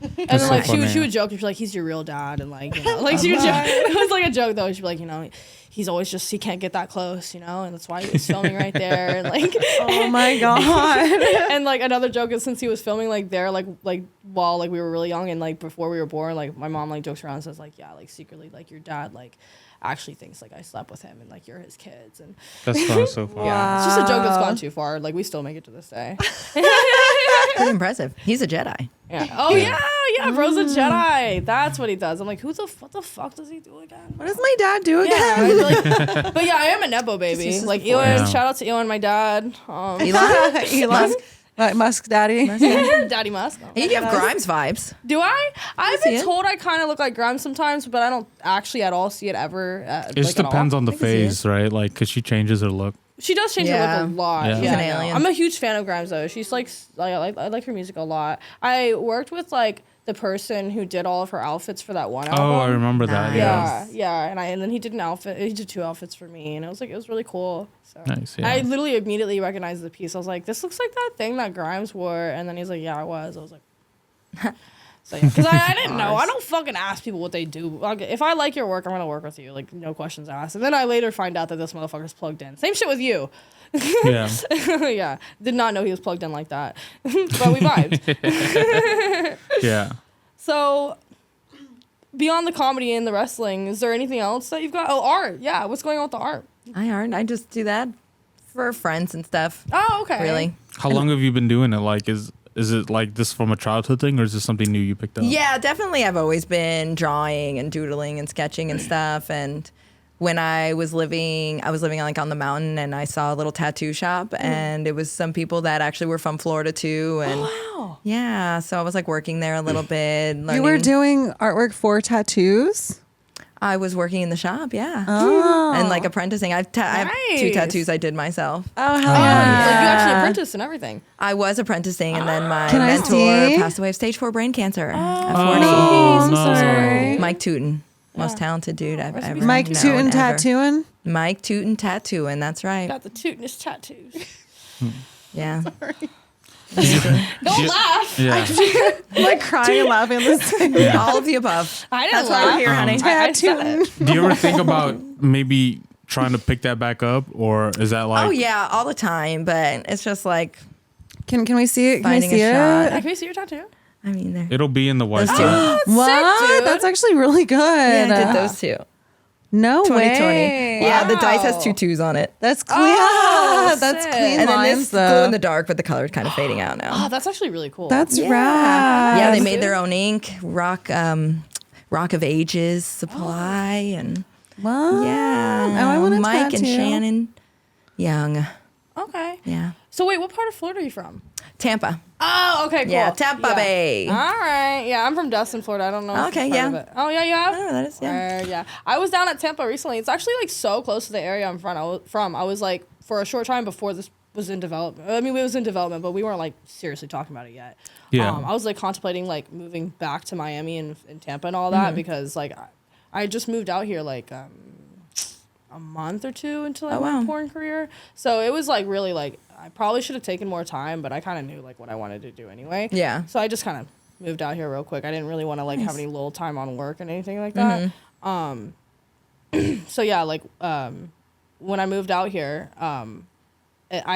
And then so like funny. she would joke and she'd be like, he's your real dad, and like like she would joke. It was like a joke though. She'd be like, he's always he can't get that close, and that's why he was filming right there, and like Oh my god. and like another joke is since he was filming like there like while like we were really young and like before we were born, like my mom like jokes around and says like, yeah, like secretly like your dad like actually thinks like I slept with him and like you're his kids. And That's gone so far. yeah, it's just a joke that's gone too far. Like we still make it to this day. Pretty impressive. He's a Jedi. Yeah. Oh yeah, bro's a Jedi. That's what he does. I'm like, what the fuck does he do again? What does my dad do again? Yeah, like, but yeah, I am a Nepo baby. uses Like the Elon, Yeah. shout out to Elon, my dad. Elon Musk daddy. Daddy Musk. You have Grimes vibes. Do I? I've see been it. told I kind of look like Grimes sometimes, but I don't actually at all see it ever. It just depends on the phase, right? Like, because she changes her look. She does change her Yeah. look a lot. Yeah. Yeah, She's an I know. alien. I'm a huge fan of Grimes though. She's like I like her music a lot. I worked with like the person who did all of her outfits for that one album. Oh, I remember that. Nice. Yeah, and then he did an outfit. He did 2 outfits for me, and it was really cool. So Nice, yeah. I literally immediately recognized the piece. I was like, this looks like that thing that Grimes wore, and then he's like, yeah, it was. I was like, so yeah, because I didn't know. I don't fucking ask people what they do. Like, if I like your work, I'm gonna work with you. Like no questions asked. And then I later find out that this motherfucker's plugged in. Same shit with you. Yeah. Yeah, did not know he was plugged in like that, but we vibed. Yeah. So, beyond the comedy and the wrestling, is there anything else that you've got? Oh, art. Yeah, what's going on with the art? I just do that for friends and stuff. Oh, okay. Really. How long have you been doing it? Like, is it like this from a childhood thing, or is this something new you picked up? Yeah, definitely. I've always been drawing and doodling and sketching and stuff. And when I was living like on the mountain, and I saw a little tattoo shop, and it was some people that actually were from Florida too. And Wow. yeah, so I was like working there a little bit. You were learning. doing artwork for tattoos? I was working in the shop, yeah, Oh. and like apprenticing. I have 2 Nice. tattoos I did myself. Oh, hell Like yeah. you actually apprenticed and everything. I was apprenticing, and then my Can I mentor see? passed away of stage 4 brain cancer at 40. Oh, I'm no. sorry. Mike Tootin, most talented dude I've ever Mike known, Tootin ever. tattooing? Mike Tootin tattooing, that's right. Got the tootinest tattoos. Yeah. Don't laugh. Yeah. I'm like crying and laughing at this thing. All of the above. I didn't That's why laugh. we're here, honey. I said Tattooing. it. Do you ever think about maybe trying to pick that back up, or is that like? Oh yeah, all the time, but it's just like Can we see it? Can I Finding a see shot. it? Can we see your tattoo? I mean, there. It'll be in the white. Those two. box. What? Sick, dude. That's actually really good. Yeah, I did those two. No 2020. way. Yeah, the dice has Wow. 2 2s on it. That's clean. Oh, That's sick. clean And then lines, this glow though. in the dark, but the color's kind of fading out now. Oh, that's actually really cool. That's Yeah. rad. Yeah, they Yes, made dude. their own ink, Rock of Ages supply, and Wow. yeah. Oh, I want a Mike and tattoo. Shannon Young. okay. Yeah. So wait, what part of Florida are you from? Tampa. Oh, okay, cool. Yeah, Tampa Bay. All right. Yeah, I'm from Destin, Florida. I don't know. Okay, if you've heard yeah. of it. Oh, yeah, you have? I know where that is, yeah. Yeah. I was down at Tampa recently. It's actually like so close to the area I'm from. I was like for a short time before this was in development. I mean, it was in development, but we weren't like seriously talking about it yet. Yeah. I was like contemplating like moving back to Miami and Tampa and all that because like I just moved out here like a month or two into like Oh, my wow. porn career. So it was like really like I probably should have taken more time, but I kind of knew like what I wanted to do anyway. Yeah. So I just kind of moved out here real quick. I didn't really want to like have any little time on work and anything like that. So yeah, like when I moved out here, I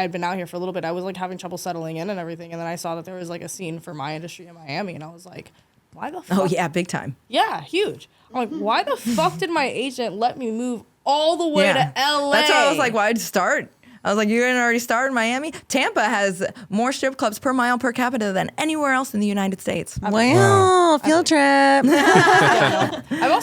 had been out here for a little bit. I was like having trouble settling in and everything, and then I saw that there was like a scene for my industry in Miami, and I was like, why the fuck? Oh yeah, big time. Yeah, huge. I'm like, why the fuck did my agent let me move all the way Yeah. to LA? That's why I was like, why'd you start? I was like, you didn't already start in Miami? Tampa has more strip clubs per mile per capita than anywhere else in the United States. Wow. Field trip. I've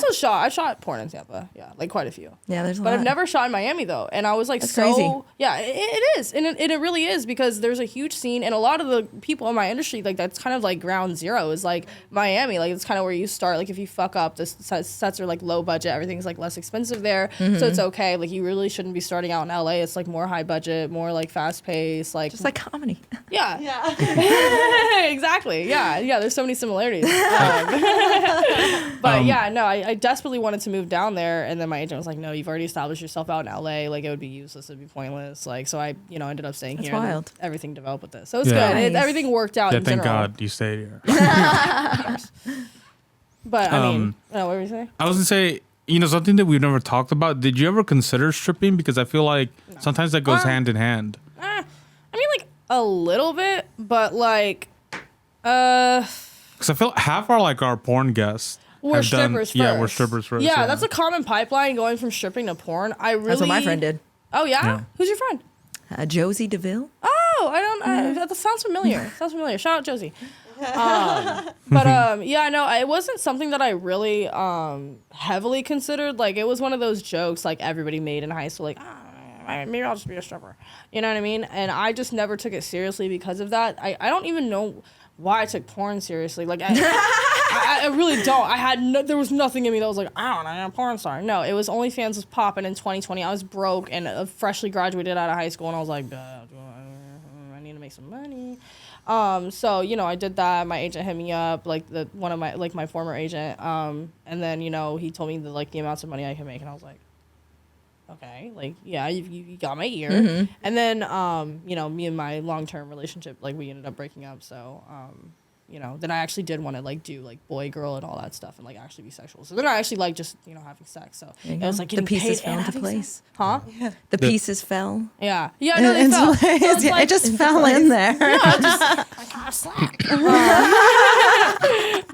shot porn in Tampa. Yeah, like quite a few. Yeah, there's a But lot. I've never shot in Miami though, and I was like, That's so crazy. yeah, it is, and it really is because there's a huge scene, and a lot of the people in my industry like that's kind of like ground zero is like Miami, like it's kind of where you start. Like if you fuck up, the sets are like low budget, everything's like less expensive there, so it's okay. Like you really shouldn't be starting out in LA. It's like more high budget, more like fast paced, like Just like comedy. yeah, exactly, yeah. There's so many similarities. But yeah, no, I desperately wanted to move down there, and then my agent was like, "No, you've already established yourself out in LA. Like it would be useless, it'd be pointless. Like so, I ended up staying That's here. And wild. everything developed with this, so it's Yeah. good. Nice. Everything worked out. Yeah, in thank general. God you stayed here. But I mean, what were you saying? I was gonna say, something that we've never talked about. Did you ever consider stripping? Because I feel like sometimes that goes hand in hand. I mean, like a little bit, but like, Because I feel half are like our porn guests. We're strippers first. Yeah, we're strippers first. Yeah, that's a common pipeline going from stripping to porn. That's what my friend did. Oh yeah? Who's your friend? Josie DeVille. Oh, that sounds familiar. Shout out Josie. Yeah, no, it wasn't something that I really heavily considered. Like, it was one of those jokes like everybody made in high school, like, maybe I'll just be a stripper. You know what I mean? And I just never took it seriously because of that. I don't even know why I took porn seriously. Like, I really don't. There was nothing in me that was like, I don't know, I'm a porn star. No, it was OnlyFans was popping in 2020. I was broke and freshly graduated out of high school, and I was like, I need to make some money. So, you know, I did that. My agent hit me up, like my former agent. And then, you know, he told me the amounts of money I can make, and I was like, okay, like, yeah, you got my ear. Mm-hmm. And then, you know, me and my long-term relationship, like, we ended up breaking up. So, you know, then I actually did want to like do like boy, girl, and all that stuff, and like actually be sexual. So then I actually like just, you know, having sex. So it was like the pieces paid fell into place. Sex. Huh? Yeah. The pieces fell. Yeah. Yeah. No, they fell. So it just fell in there. Yeah, I kind of slapped.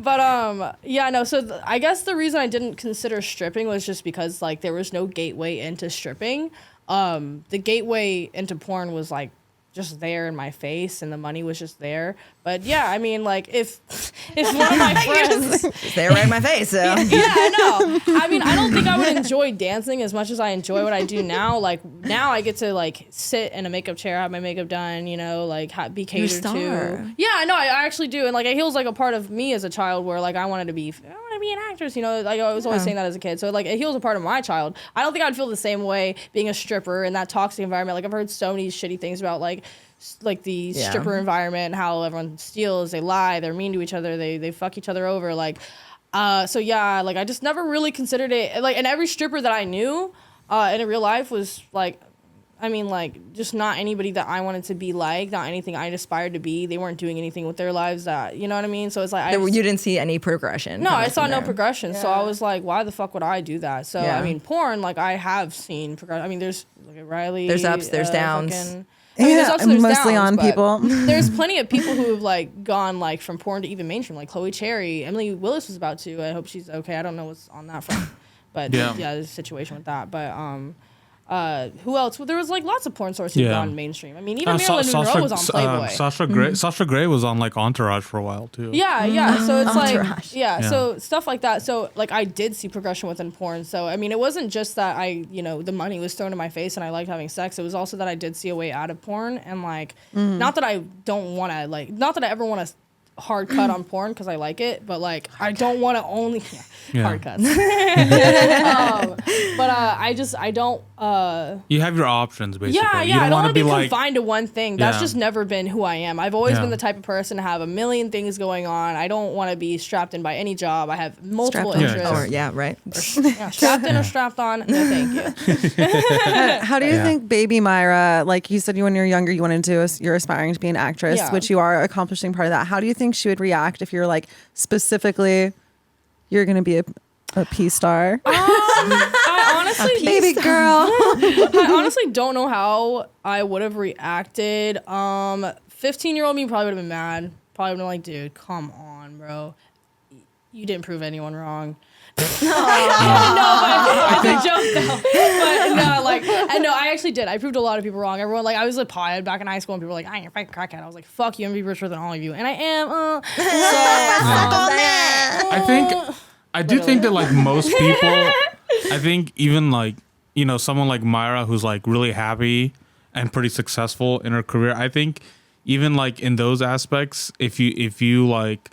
But yeah, no. So I guess the reason I didn't consider stripping was just because like there was no gateway into stripping. The gateway into porn was like just there in my face, and the money was just there. But yeah, I mean, like if one of my friends it's there right in my face, so. Yeah, I know. I mean, I don't think I would enjoy dancing as much as I enjoy what I do now. Like now, I get to like sit in a makeup chair, have my makeup done, you know, like be catered to. Yeah, I know. I actually do, and like it feels like a part of me as a child where like I wanted to be an actress, you know. Like I was always saying that as a kid, so like it heals a part of my child. I don't think I'd feel the same way being a stripper in that toxic environment. Like I've heard so many shitty things about like the stripper environment, how everyone steals, they lie, they're mean to each other, they fuck each other over, like so yeah, like I just never really considered it. Like, and every stripper that I knew in real life was like, I mean, like, just not anybody that I wanted to be like, not anything I aspired to be. They weren't doing anything with their lives that, you know what I mean? So it's like, you didn't see any progression. No, I saw no progression. Yeah. So I was like, why the fuck would I do that? So, I mean, porn, like, I have seen progression. I mean, there's, look at Riley. There's ups, there's downs. There's ups, there's mostly downs, on people. There's plenty of people who have, like, gone, like, from porn to even mainstream. Like, Chloe Cherry. Emily Willis was about to. I hope she's okay. I don't know what's on that front. But, yeah, there's a situation with that. But, who else? Well, there was like lots of porn stars who've gone mainstream. I mean, even Marilyn Monroe was on Playboy. Sasha Grey was on like Entourage for a while too. Yeah. So it's Entourage. like, so stuff like that. So like I did see progression within porn. So I mean, it wasn't just that the money was thrown in my face and I liked having sex. It was also that I did see a way out of porn, and like, not that I don't want to like, not that I ever want to hard cut on porn because I like it, but like I don't want to only hard cuts. But I don't. You have your options basically. Yeah. You I don't want to be like, confined to one thing. That's just never been who I am. I've always been the type of person to have a million things going on. I don't want to be strapped in by any job. I have multiple interests. Right. Strapped in or strapped on? No, thank you. How do you think baby Myra, like you said, when you were younger, you wanted to, you're aspiring to be an actress, which you are accomplishing part of that. How do you think she would react if you're like, specifically, you're going to be a P-star? I honestly, baby girl. I honestly don't know how I would have reacted. 15-year-old me probably would have been mad. Probably would have been like, dude, come on, bro. You didn't prove anyone wrong. No, but it's a joke though. But no, like, and no, I actually did. I proved a lot of people wrong. Everyone, like, I was a pothead back in high school, and people were like, "You're a fucking crackhead." I was like, "Fuck you, I'm gonna be richer than all of you," and I am. I do think that like most people, I think even like, you know, someone like Myra who's like really happy and pretty successful in her career, I think even like in those aspects, if you like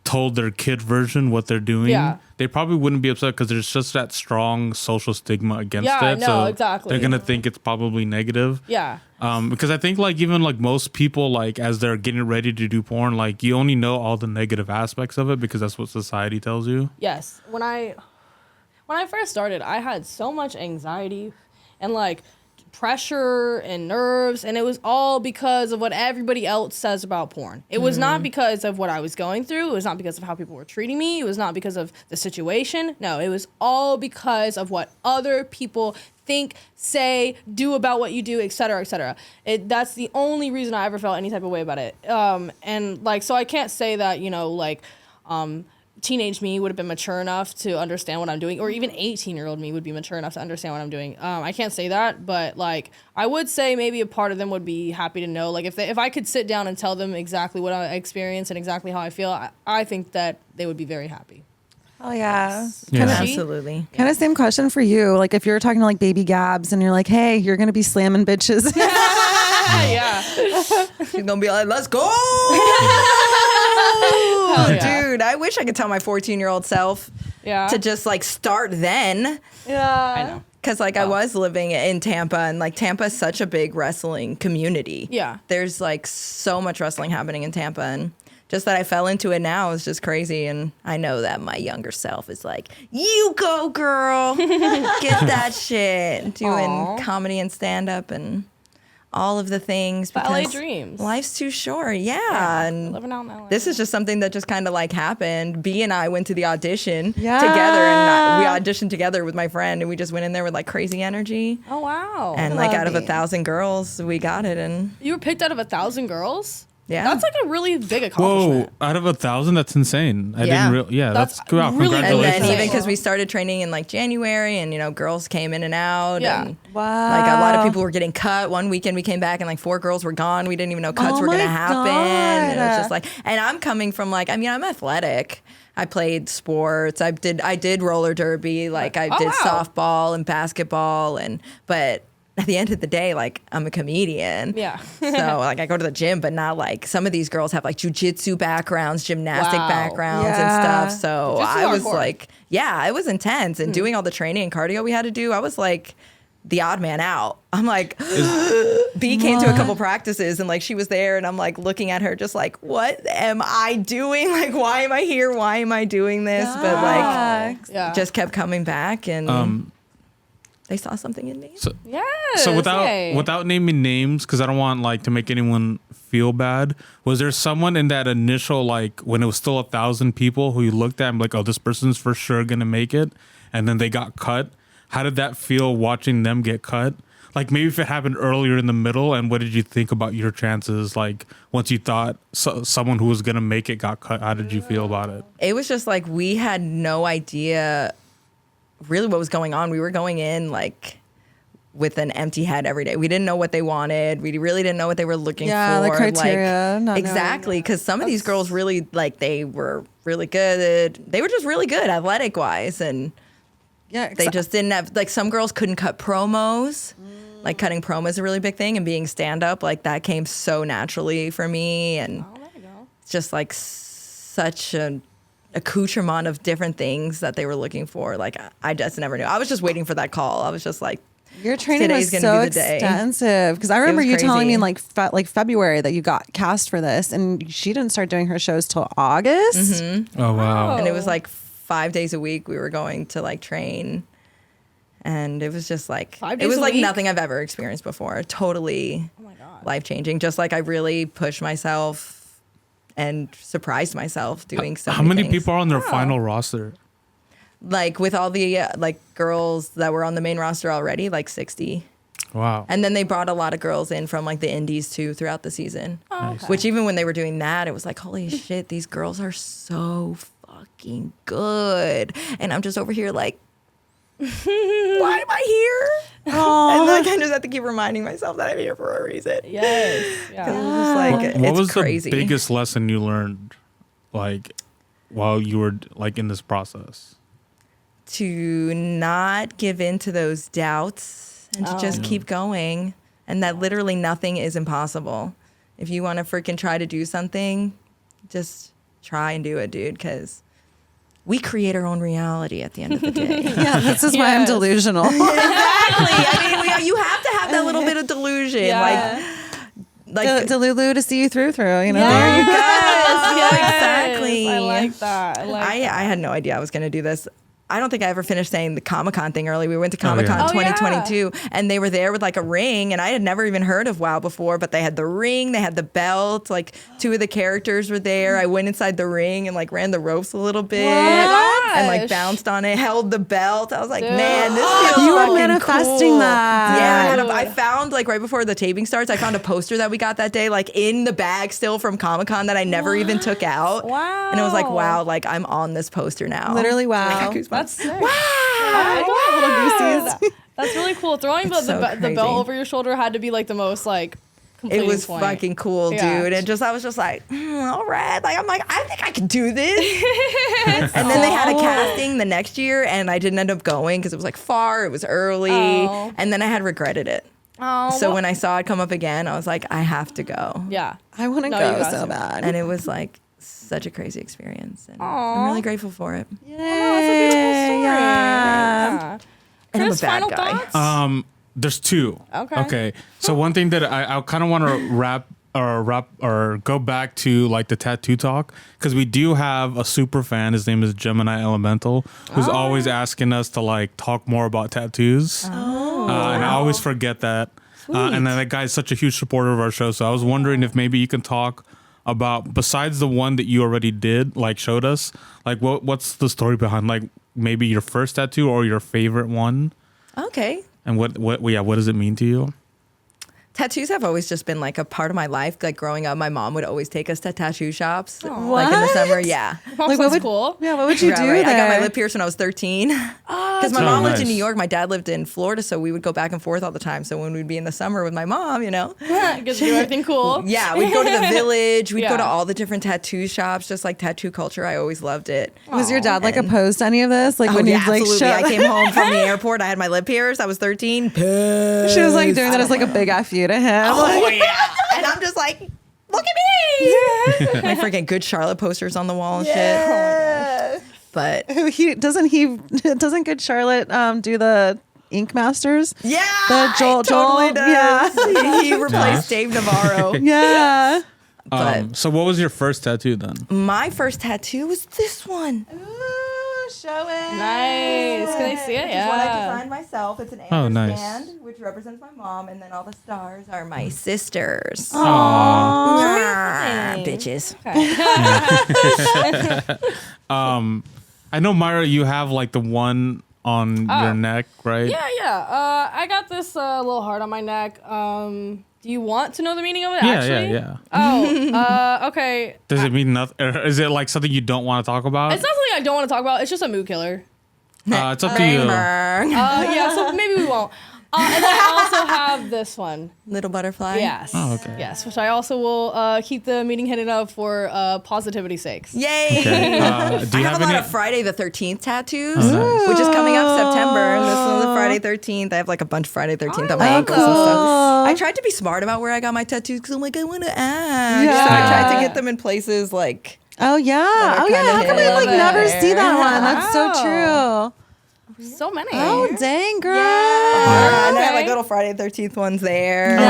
told their kid version what they're doing, they probably wouldn't be upset because there's just that strong social stigma against it. No, so exactly. They're gonna think it's probably negative. Yeah. Because I think like even like most people, like as they're getting ready to do porn, like you only know all the negative aspects of it because that's what society tells you. Yes. When I first started, I had so much anxiety and like pressure and nerves, and it was all because of what everybody else says about porn. It was not because of what I was going through. It was not because of how people were treating me. It was not because of the situation. No, it was all because of what other people think, say, do about what you do, et cetera, et cetera. That's the only reason I ever felt any type of way about it. And like, so I can't say that, you know, like, teenage me would have been mature enough to understand what I'm doing, or even 18-year-old me would be mature enough to understand what I'm doing. I can't say that, but like I would say maybe a part of them would be happy to know. Like if I could sit down and tell them exactly what I experienced and exactly how I feel, I think that they would be very happy. Oh yeah. Yeah. Kinda, Absolutely. kind of same question for you. Like if you're talking to like baby Gabs and you're like, hey, you're gonna be slamming bitches. Yeah. She's gonna be like, let's go. yeah. Dude, I wish I could tell my 14-year-old self Yeah. to just like start then. Yeah. I know. Because like I was living in Tampa, and like Tampa is such a big wrestling community. Yeah. There's like so much wrestling happening in Tampa, and just that I fell into it now is just crazy. And I know that my younger self is like, you go, girl. Get that shit. Doing Aw. comedy and stand-up and all of the things. The LA because dreams. Life's too short. Yeah. And Living out in LA. this is just something that just kind of like happened. B and I went to the audition Yeah. together, and we auditioned together with my friend, and we just went in there with like crazy energy. Oh wow. And like out of Love it. 1,000 girls, we got it. And you were picked out of 1,000 girls? yeah, That's like a really big Whoa! accomplishment. Out of 1,000, that's insane. I Yeah. didn't. Yeah, That's that's wow. really and Congratulations. then even Nice. because we started training in like January, and you know, girls came in and out. Yeah. And Wow. like a lot of people were getting cut. One weekend we came back and like 4 girls were gone. We didn't even know cuts Oh were gonna my happen. And it was God. just like, and I'm coming from like, I mean, I'm athletic. I played sports. I did roller derby. Like I Oh, did wow. softball and basketball. But at the end of the day, like I'm a comedian. Yeah. So like I go to the gym, but not like some of these girls have like jujitsu backgrounds, gymnastic Wow. backgrounds Yeah. and stuff. So Jujitsu I was hardcore. like, yeah, it was intense. And doing all the training and cardio we had to do, I was like the odd man out. I'm like, B came to a couple practices and like she was there and I'm like looking at her just like, what am I doing? Like, why am I here? Why am I doing this? But like Yeah. just kept coming back and they saw something in me. So, Yes. so hey. without naming names, because I don't want like to make anyone feel bad. Was there someone in that initial like when it was still 1,000 people who you looked at and like, oh, this person's for sure gonna make it, and then they got cut? How did that feel watching them get cut? Like maybe if it happened earlier in the middle, and what did you think about your chances? Like once you thought someone who was gonna make it got cut, how did you feel about it? It was just like we had no idea really what was going on. We were going in like with an empty head every day. We didn't know what they wanted. We really didn't know what they were looking Yeah, for. the criteria, Like, not knowing. exactly, because some of these girls really like they were really good. They were just really good athletic wise, and Yeah. they just didn't have like some girls couldn't cut promos. Like cutting promos is a really big thing, and being stand up like that came so naturally for me, and Oh, there you go. it's just like such an accoutrement of different things that they were looking for. Like I just never knew. I was just waiting for that call. I was just like, Your training Today's was gonna so be the day. extensive because I remember was you telling me in crazy. like February that you got cast for this, and she didn't start doing her shows till August. Oh wow! and it was like 5 days a week we were going to like train, and it was just like 5 it days was a like week? nothing I've ever experienced before. Totally Oh my God. life changing. Just like I really pushed myself and surprised myself doing so How many things. people are on their final roster? Like with all the like girls that were on the main roster already, like 60. Wow. And then they brought a lot of girls in from like the indies too throughout the season. Oh, okay. Which even when they were doing that, it was like, holy shit, these girls are so fucking good. And I'm just over here like, why am I here? And like I just have to keep reminding myself that I'm here for a reason. Yes. It's Yeah. just like What it's was crazy. the biggest lesson you learned, like, while you were like in this process? To not give in to those doubts and to Oh. just keep going. And that literally nothing is impossible. If you want to freaking try to do something, just try and do it, dude, because we create our own reality at the end of the day. Yeah, this is why I'm Yes. delusional. Exactly. I mean, you have to have that little bit of delusion. Yeah. Like Delulu to see you through, you know? Yes. Yes. Exactly. I like that. I had no idea I was going to do this. I don't think I ever finished saying the Comic-Con thing early. We went to Comic-Con yeah. Oh, yeah. 2022, and they were there with like a ring, and I had never even heard of WoW before, but they had the ring, they had the belt, like 2 of the characters were there. I went inside the ring and like ran the ropes a little bit. Oh my and like bounced on it, held the belt. I was like, man, this feels You were fucking manifesting cool. that. Yeah, I found like right before the taping starts, I found a poster that we got that day, like in the bag still from Comic-Con that I never even took out. Wow. And it was like, wow, like I'm on this poster now. Literally, wow. That's sick. Wow. That's really cool. Throwing the crazy. belt over your shoulder had to be like the most like It completing was point. fucking cool, Yeah. dude. And I was just like, all right. Like, I'm like, I think I can do this. And then they had a casting the next year, and I didn't end up going because it was like far, it was early, and then I had regretted it. Oh, So when I saw it come up again, I was like, I have to go. yeah. I want to No, you go got so to. bad. And it was like such a crazy experience. And I'm really grateful for it. Yay. That's a beautiful story. Yeah. And I'm a Chris, bad final guy. thoughts? There's two. Okay. So one thing that I kind of want to wrap or go back to like the tattoo talk, because we do have a super fan. His name is Gemini Elemental, who's always asking us to like talk more about tattoos. And I always forget that. And then that guy's such a huge supporter of our show. So I was wondering if maybe you can talk about, besides the one that you already did, like showed us, like what's the story behind like maybe your first tattoo or your favorite one? Okay. And what does it mean to you? Tattoos have always just been like a part of my life. Like growing up, my mom would always take us to tattoo shops. Like in the summer, yeah. Like, what would- cool. Yeah, what would you Right, do right. there? I got my lip pierced when I was 13. Because my mom lived in nice. New York, my dad lived in Florida, so we would go back and forth all the time. So when we'd be in the summer with my mom, you know, Get to do everything cool. yeah, we'd go to the village, we'd go Yeah. to all the different tattoo shops, just like tattoo culture. I always loved it. Was your dad like opposed to any of this? Like when yeah, you'd like absolutely. show, I came home from the airport, I had my lip pierced, I was 13. she was like doing that as like a big F you to him. Oh yeah. And I'm just like, look at me. My freaking Good Charlotte posters on the wall and shit. But Doesn't Good Charlotte do the Ink Masters? yeah, The Joel, he totally does. yeah. He replaced Dave Navarro. Yeah. But So what was your first tattoo then? my first tattoo was this one. Show it. Nice. Can they see it? Which is what I Yeah. designed myself. It's an Oh, amber nice. stand, which represents my mom, and then all the stars are my sisters. Dang. Bitches. I know, Myra, you have like the one on your neck, right? Yeah. I got this little heart on my neck. Do you want to know the meaning of it? Yeah, actually? yeah. Oh, okay. Does it mean nothing? Or is it like something you don't want to talk about? It's not something I don't want to talk about. It's just a mood killer. It's up to you. Bang, Yeah, so maybe we won't. And then I also have this one. Little butterfly. Yes. Oh, okay. Yes, which I also will keep the meeting hidden up for positivity's sakes. Yay. Okay. Do I you have have a lot any? of Friday the 13th tattoos, Oh, nice. which is coming up September. And this one's the Friday 13th. I have like a bunch of Friday 13th on my ankles and stuff. I tried to be smart about where I got my tattoos because I'm like, I want to act. Yeah. So I tried to get them in places like, Oh yeah. That are Oh yeah. kinda How come I hidden like never there. see that one? That's so true. So many. Oh dang, girl. and I have like Okay. little Friday 13th ones there. Oh, nice.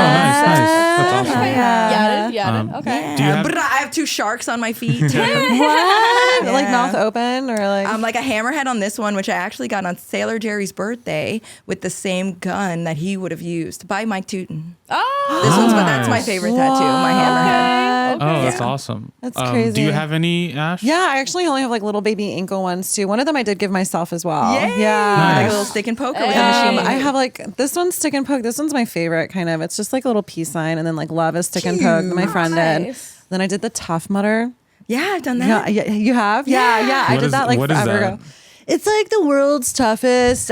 That's awesome. Yeah. Okay. Do you have? But I have two sharks on my feet too. What? Like Yeah. mouth open or like? Like a hammerhead on this one, which I actually got on Sailor Jerry's birthday with the same gun that he would have used by Mike Tootin. Oh. This one's Nice. that's my favorite tattoo, my hammerhead. Oh, that's Yeah. awesome. That's Do crazy. you have any, Ash? Yeah, I actually only have like little baby ankle ones too. One of them I did give myself as well. Yay! Yeah. Like Nice. a little stick and poke or with Hey. a machine. I have like this one's stick and poke. This one's my favorite kind of. It's just like a little peace sign, and then like love is stick and poke that my friend did. Nice. Then I did the Tough Mudder. Yeah, I've done that. Yeah, you have? Yeah. I What did is- that like what is forever that? ago. It's like the world's toughest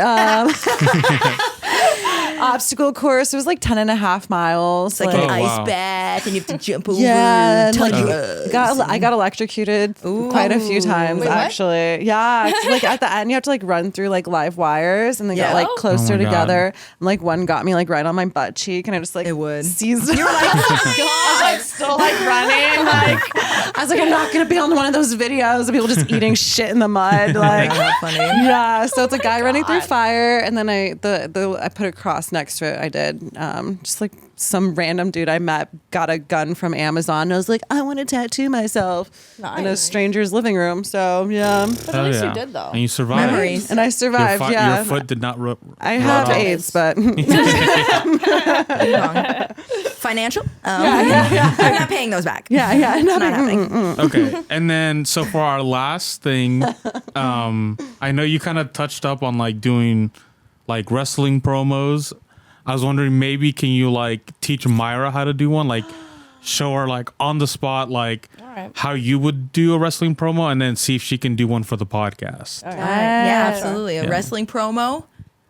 obstacle course. It was like 10.5 miles. It's like Oh, an ice wow. bath, and you have to jump over yeah, and, like, tundras. I got electrocuted quite a few times Wait, what? actually. Yeah, it's like at the end you have to like run through like live wires and they Yeah. get like Oh. closer Oh my God. together. And like one got me like right on my butt cheek, and I just like It would. seized. You're like, I was like still like running. Like I was like, I'm not gonna be on one of those videos of people just eating shit in the mud. Like Not funny. yeah, so it's a guy running through fire, and then I put a cross next to it. I did just like some random dude I met got a gun from Amazon, and I was like, I want to tattoo myself in a Nice. stranger's living room. So yeah, But at least you did though. And you survived. Memories. and I survived. Your foot did not rip. I have off. AIDS, but financial. I'm not paying those back. Yeah. It's not happening. Okay. And then, so for our last thing, I know you kind of touched up on like doing like wrestling promos. I was wondering, maybe can you like teach Myra how to do one? Like show her like on the spot, like how you would do a wrestling promo, and then see if she can do one for the podcast. All right. Yeah, absolutely. A wrestling promo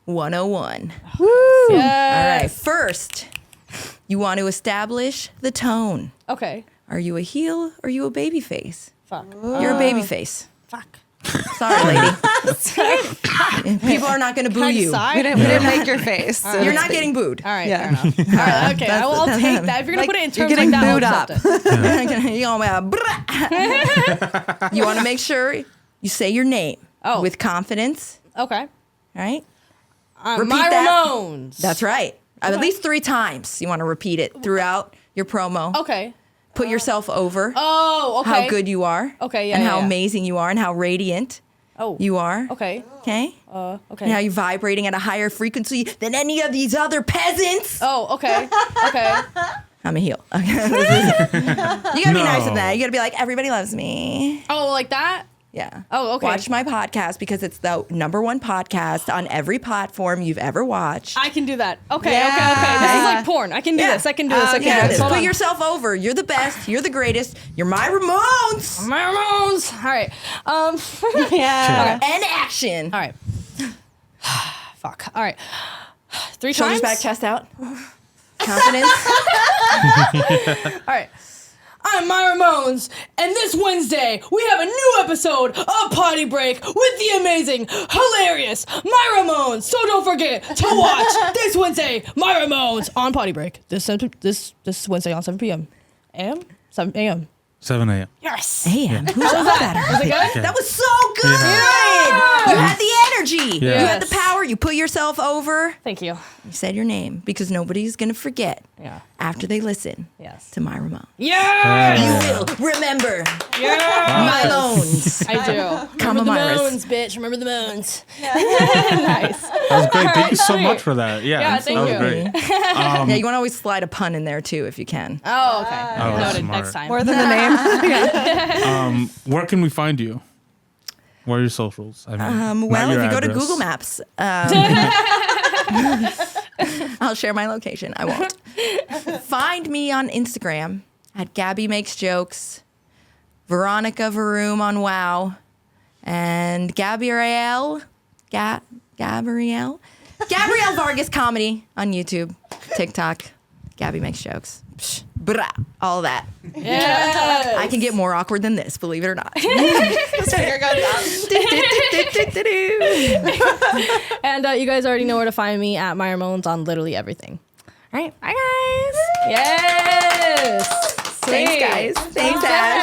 101. Woo. All right. First, you want to establish the tone. Okay. Are you a heel or are you a baby face? Fuck. You're a baby face. Fuck. Sorry, lady. People are not going to boo you. We didn't make your face. so You're to not speak. getting booed. All right. Yeah. Fair enough. All right. Okay. I'll take that. If you're gonna put it in you're terms getting like that, booed I'll up. accept it. You want to make sure you say your name with confidence. Okay. All right. Repeat Repeat Myra that. Moans. That's right. At least 3 times. You want to repeat it throughout your promo. Okay. Put yourself over. Oh, okay. How good you are. Okay, yeah, And yeah, how yeah. amazing you are and how radiant you are. Okay. Okay. Okay. And how you're vibrating at a higher frequency than any of these other peasants. Oh, okay. Okay. I'm a heel. Okay. You gotta be nice with that. You gotta be like, everybody loves me. Oh, like that? Yeah. Oh, okay. Watch my podcast because it's the #1 podcast on every platform you've ever watched. I can do that. Okay, Yeah. okay. This is like porn. I can do this. I can do this. I can do this. Hold Put on. yourself over. You're the best. You're the greatest. You're Myra Moans. Myra Moans. All right. Yeah. And action. All right. Fuck. All right. 3 Shoulders times. back, chest out. Confidence. All right. I'm Myra Moans, and this Wednesday we have a new episode of Poddy Break with the amazing, hilarious Myra Moans. So don't forget to watch this Wednesday, Myra Moans on Poddy Break. This Wednesday on 7 p.m. 7 a.m. 7 a.m. Yes. Man, who's all better? Was it good? That was so good. You had the energy. Yeah. You had the power. You put yourself over. Thank you. You said your name because nobody's going to forget Yeah. after they listen Yes. to Myra Moans. Yes. You will remember Yes. my moans. I do. Comma Remember the Myras. moans, bitch. Remember the moans. Nice. That was great. Thank you so sweet. much for that. Yeah, Yeah, that thank was you. great. Yeah, you want to always slide a pun in there too if you can. Oh, okay. Oh, Noted. smart. Next time. More than the name. Where can we find you? What are your socials? I mean, Well, not if your you go to address. Google Maps, I'll share my location. I won't. Find me on Instagram at Gabby Makes Jokes, Veronica Varoom on Wow, and Gabrielle Vargas Comedy on YouTube, TikTok. Gabby Makes Jokes. Psh, brah, all that. Yes. I can get more awkward than this, believe it or not. And you guys already know where to find me at Myra Moans on literally everything. All right. Bye, guys. Yes. Thanks, Sweet. guys. Thanks, Ash.